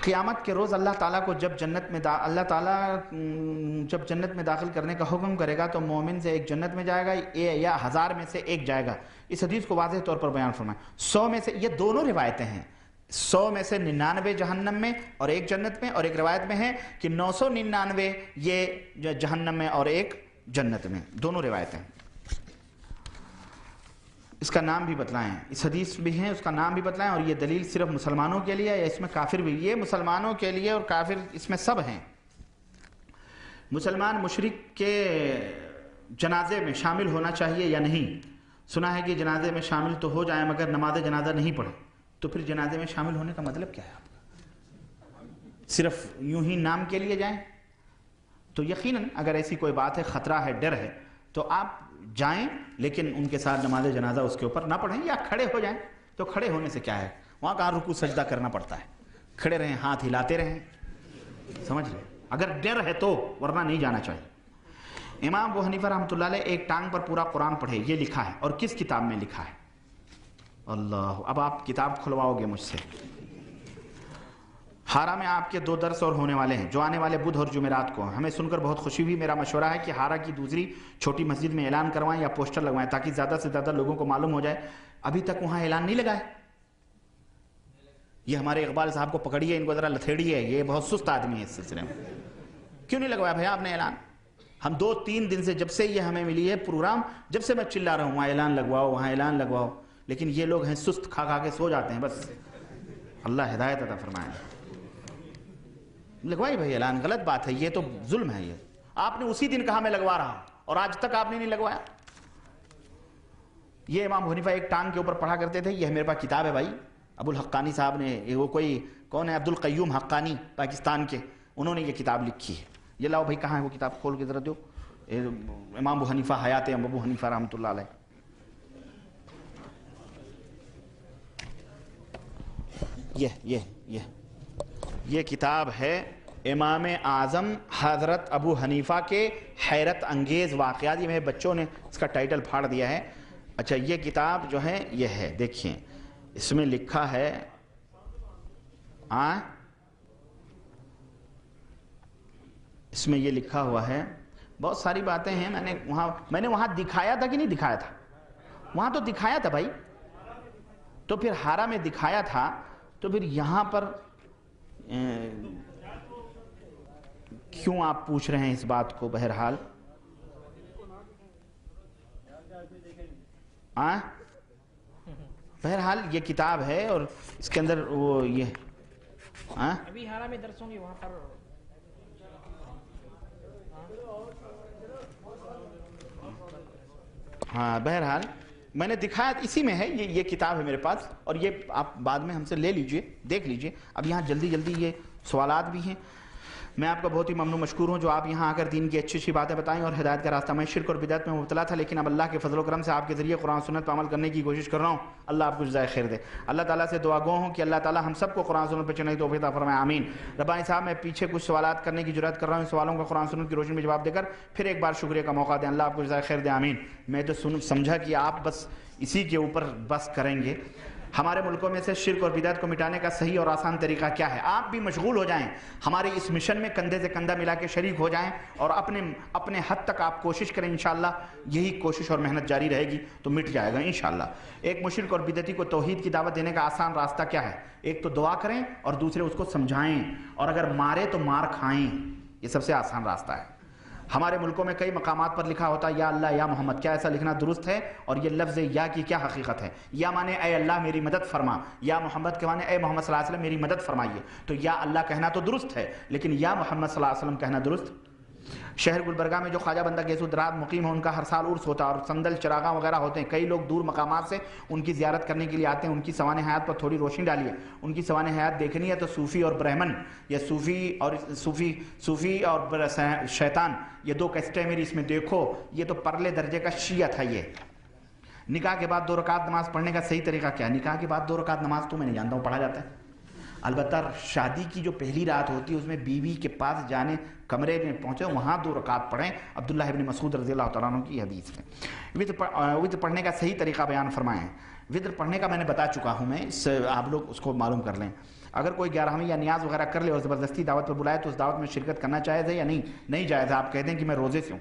قیامت کے روز اللہ تعالیٰ کو جب جنت میں داخل کرنے کا حکم کرے گا تو مومن سے ایک جنت میں جائے گا یا 1000 میں سے ایک جائے گا. اس حدیث کو واضح طور پر بیان فرمائیں. 100 میں سے، یہ دونوں روایتیں ہیں، 100 میں سے 99 جہنم میں اور 1 جنت میں، اور ایک روایت میں ہے کہ 999 یہ جہنم میں اور 1 جنت میں، دونوں روایتیں۔ اس کا نام بھی بتلائیں، اس حدیث بھی ہیں، اس کا نام بھی بتلائیں، اور یہ دلیل صرف مسلمانوں کے لیے یا اس میں کافر بھی؟ یہ مسلمانوں کے لیے اور کافر اس میں سب ہیں۔ مسلمان مشرک کے جنازے میں شامل ہونا چاہیے یا نہیں؟ سنا ہے کہ جنازے میں شامل تو ہو جائیں مگر نماز جنازہ نہیں پڑھیں، تو پھر جنازے میں شامل ہونے کا مطلب کیا ہے آپ کا؟ صرف یوں ہی نام کے لیے جائیں؟ تو یقیناً اگر ایسی کوئی بات ہے، خطرہ ہے، ڈر ہے، تو آپ جائیں، لیکن ان کے ساتھ نماز جنازہ اس کے اوپر نہ پڑھیں، یا کھڑے ہو جائیں۔ تو کھڑے ہونے سے کیا ہے؟ وہاں کہاں رکوع سجدہ کرنا پڑتا ہے، کھڑے رہیں، ہاتھ ہلاتے رہیں، سمجھ لیں، اگر ڈر ہے تو، ورنہ نہیں جانا چاہیے۔ امام ابو حنیفہ رحمۃ اللہ علیہ ایک ٹانگ پر پورا قرآن پڑھے، یہ لکھا ہے، اور کس کتاب میں لکھا ہے؟ اللہ، اب آپ کتاب کھلواؤ گے مجھ سے۔ ہارا میں آپ کے 2 درس اور ہونے والے ہیں، جو آنے والے بدھ اور جمعرات کو۔ ہمیں سن کر بہت خوشی ہوئی۔ میرا مشورہ ہے کہ ہارا کی دوسری چھوٹی مسجد میں اعلان کروائیں یا پوسٹر لگوائیں تاکہ زیادہ سے زیادہ لوگوں کو معلوم ہو جائے۔ ابھی تک وہاں اعلان نہیں لگا ہے؟ یہ ہمارے اقبال صاحب کو پکڑیے، ان کو ذرا لتھیڑیے، یہ بہت سست آدمی ہے اس سلسلے میں۔ کیوں نہیں لگوایا بھائی آپ نے اعلان؟ ہم 2-3 دن سے، جب سے یہ ہمیں ملی ہے پروگرام، جب سے میں چلا رہا ہوں وہاں اعلان لگواؤ، وہاں اعلان لگواؤ، لیکن یہ لوگ ہیں سست، کھا کھا کے سو جاتے ہیں بس۔ اللہ ہدایت عطا فرمائے۔ لگوائی بھائی اعلان، غلط بات ہے، یہ تو ظلم ہے۔ یہ آپ نے اسی دن کہا میں لگوا رہا ہوں، اور آج تک آپ نے نہیں لگوایا۔ یہ امام ابو حنیفہ ایک ٹانگ کے اوپر پڑھا کرتے تھے، یہ میرے پاس کتاب ہے بھائی، ابو الحقانی صاحب نے، وہ کوئی کون ہے، عبد القیوم حقانی پاکستان کے، انہوں نے یہ کتاب لکھی ہے۔ یہ لاؤ بھائی، کہاں ہے وہ کتاب؟ کھول کے ذرا دو۔ امام ابو حنیفہ، حیات ابو حنیفہ رحمۃ اللہ علیہ۔ یہ کتاب ہے امام اعظم حضرت ابو حنیفہ کے حیرت انگیز واقعات۔ یہ میرے بچوں نے اس کا ٹائٹل پھاڑ دیا ہے۔ اچھا، یہ کتاب جو ہے یہ ہے، دیکھیں اس میں لکھا ہے، اس میں یہ لکھا ہوا ہے، بہت ساری باتیں ہیں۔ میں نے وہاں دکھایا تھا کہ نہیں دکھایا تھا؟ وہاں تو دکھایا تھا بھائی، تو پھر ہارا میں دکھایا تھا، تو پھر یہاں پر کیوں آپ پوچھ رہے ہیں اس بات کو؟ بہرحال یہ کتاب ہے، اور اس کے اندر وہ یہ ابھی ہارا میں درس ہوں گے وہاں پر۔ ہاں بہرحال میں نے دکھایا، اسی میں ہے، یہ کتاب ہے میرے پاس، اور یہ آپ بعد میں ہم سے لے لیجئے، دیکھ لیجئے۔ اب یہاں جلدی جلدی یہ سوالات بھی ہیں۔ میں آپ کا بہت ہی ممنون مشکور ہوں جو آپ یہاں آ کر دین کی اچھی اچھی باتیں بتائیں اور ہدایت کا راستہ۔ میں شرک اور بدعت میں مبتلا تھا، لیکن اب اللہ کے فضل و کرم سے آپ کے ذریعے قرآن سنت پر عمل کرنے کی کوشش کر رہا ہوں۔ اللہ آپ کو جزائے خیر دے۔ اللہ تعالیٰ سے دعا گو ہوں کہ اللہ تعالیٰ ہم سب کو قرآن سنت پر چلنے کی توفیق عطا فرمائے، آمین۔ ربانی صاحب، میں پیچھے کچھ سوالات کرنے کی جرات کر رہا ہوں، ان سوالوں کا قرآن سنت کی روشنی میں جواب دے کر پھر ایک بار شکریہ کا موقع دیں۔ اللہ آپ کو جزائے خیر دے، آمین۔ میں تو سمجھا کہ آپ بس اسی کے اوپر بس کریں گے۔ ہمارے ملکوں میں سے شرک اور بدعت کو مٹانے کا صحیح اور آسان طریقہ کیا ہے؟ آپ بھی مشغول ہو جائیں، ہمارے اس مشن میں کندھے سے کندھا ملا کے شریک ہو جائیں، اور اپنے حد تک آپ کوشش کریں۔ انشاءاللہ یہی کوشش اور محنت جاری رہے گی تو مٹ جائے گا انشاءاللہ۔ ایک مشرک اور بدعتی کو توحید کی دعوت دینے کا آسان راستہ کیا ہے؟ ایک تو دعا کریں، اور دوسرے اس کو سمجھائیں، اور اگر مارے تو مار کھائیں، یہ سب سے آسان راستہ ہے۔ ہمارے ملکوں میں کئی مقامات پر لکھا ہوتا ہے یا اللہ یا محمد، کیا ایسا لکھنا درست ہے؟ اور یہ لفظ یا کی کیا حقیقت ہے؟ یا مانے اے اللہ میری مدد فرما، یا محمد کے مانے اے محمد صلی اللہ علیہ وسلم میری مدد فرمائیے۔ تو یا اللہ کہنا تو درست ہے، لیکن یا محمد صلی اللہ علیہ وسلم کہنا درست؟ شہر گلبرگہ میں جو خواجہ بندہ گیسود رات مقیم ہیں، ان کا ہر سال عرس ہوتا ہے، اور سندل چراغاں وغیرہ ہوتے ہیں۔ کئی لوگ دور مقامات سے ان کی زیارت کرنے کے لیے آتے ہیں۔ ان کی سوانح حیات پر تھوڑی روشنی ڈالیے۔ ان کی سوانح حیات دیکھنی ہے تو صوفی اور برہمن، یا صوفی اور شیطان، یہ 2 کیسٹیں میری اس میں دیکھو۔ یہ تو پرلے درجے کا شیعہ تھا۔ یہ نکاح کے بعد 2 رکعت نماز پڑھنے کا صحیح طریقہ کیا ہے؟ نکاح کے بعد 2 رکعت نماز تو میں نہیں جانتا ہوں پڑھا جاتا ہے، البتہ شادی کی جو پہلی رات ہوتی ہے اس میں بیوی کے پاس جانے، کمرے میں پہنچے وہاں 2 رکعت پڑھیں۔ عبداللہ ابن مسعود رضی اللہ تعالیٰ عنہ کی حدیث ہے۔ وتر پڑھنے کا صحیح طریقہ بیان فرمائیں۔ وتر پڑھنے کا میں نے بتا چکا ہوں، میں اس آپ لوگ اس کو معلوم کر لیں۔ اگر کوئی 11ویں یا نیاز وغیرہ کر لے اور زبردستی دعوت پر بلائے تو اس دعوت میں شرکت کرنا جائز ہے یا نہیں؟ نہیں جائز ہے۔ آپ کہہ دیں کہ میں روزے سے ہوں،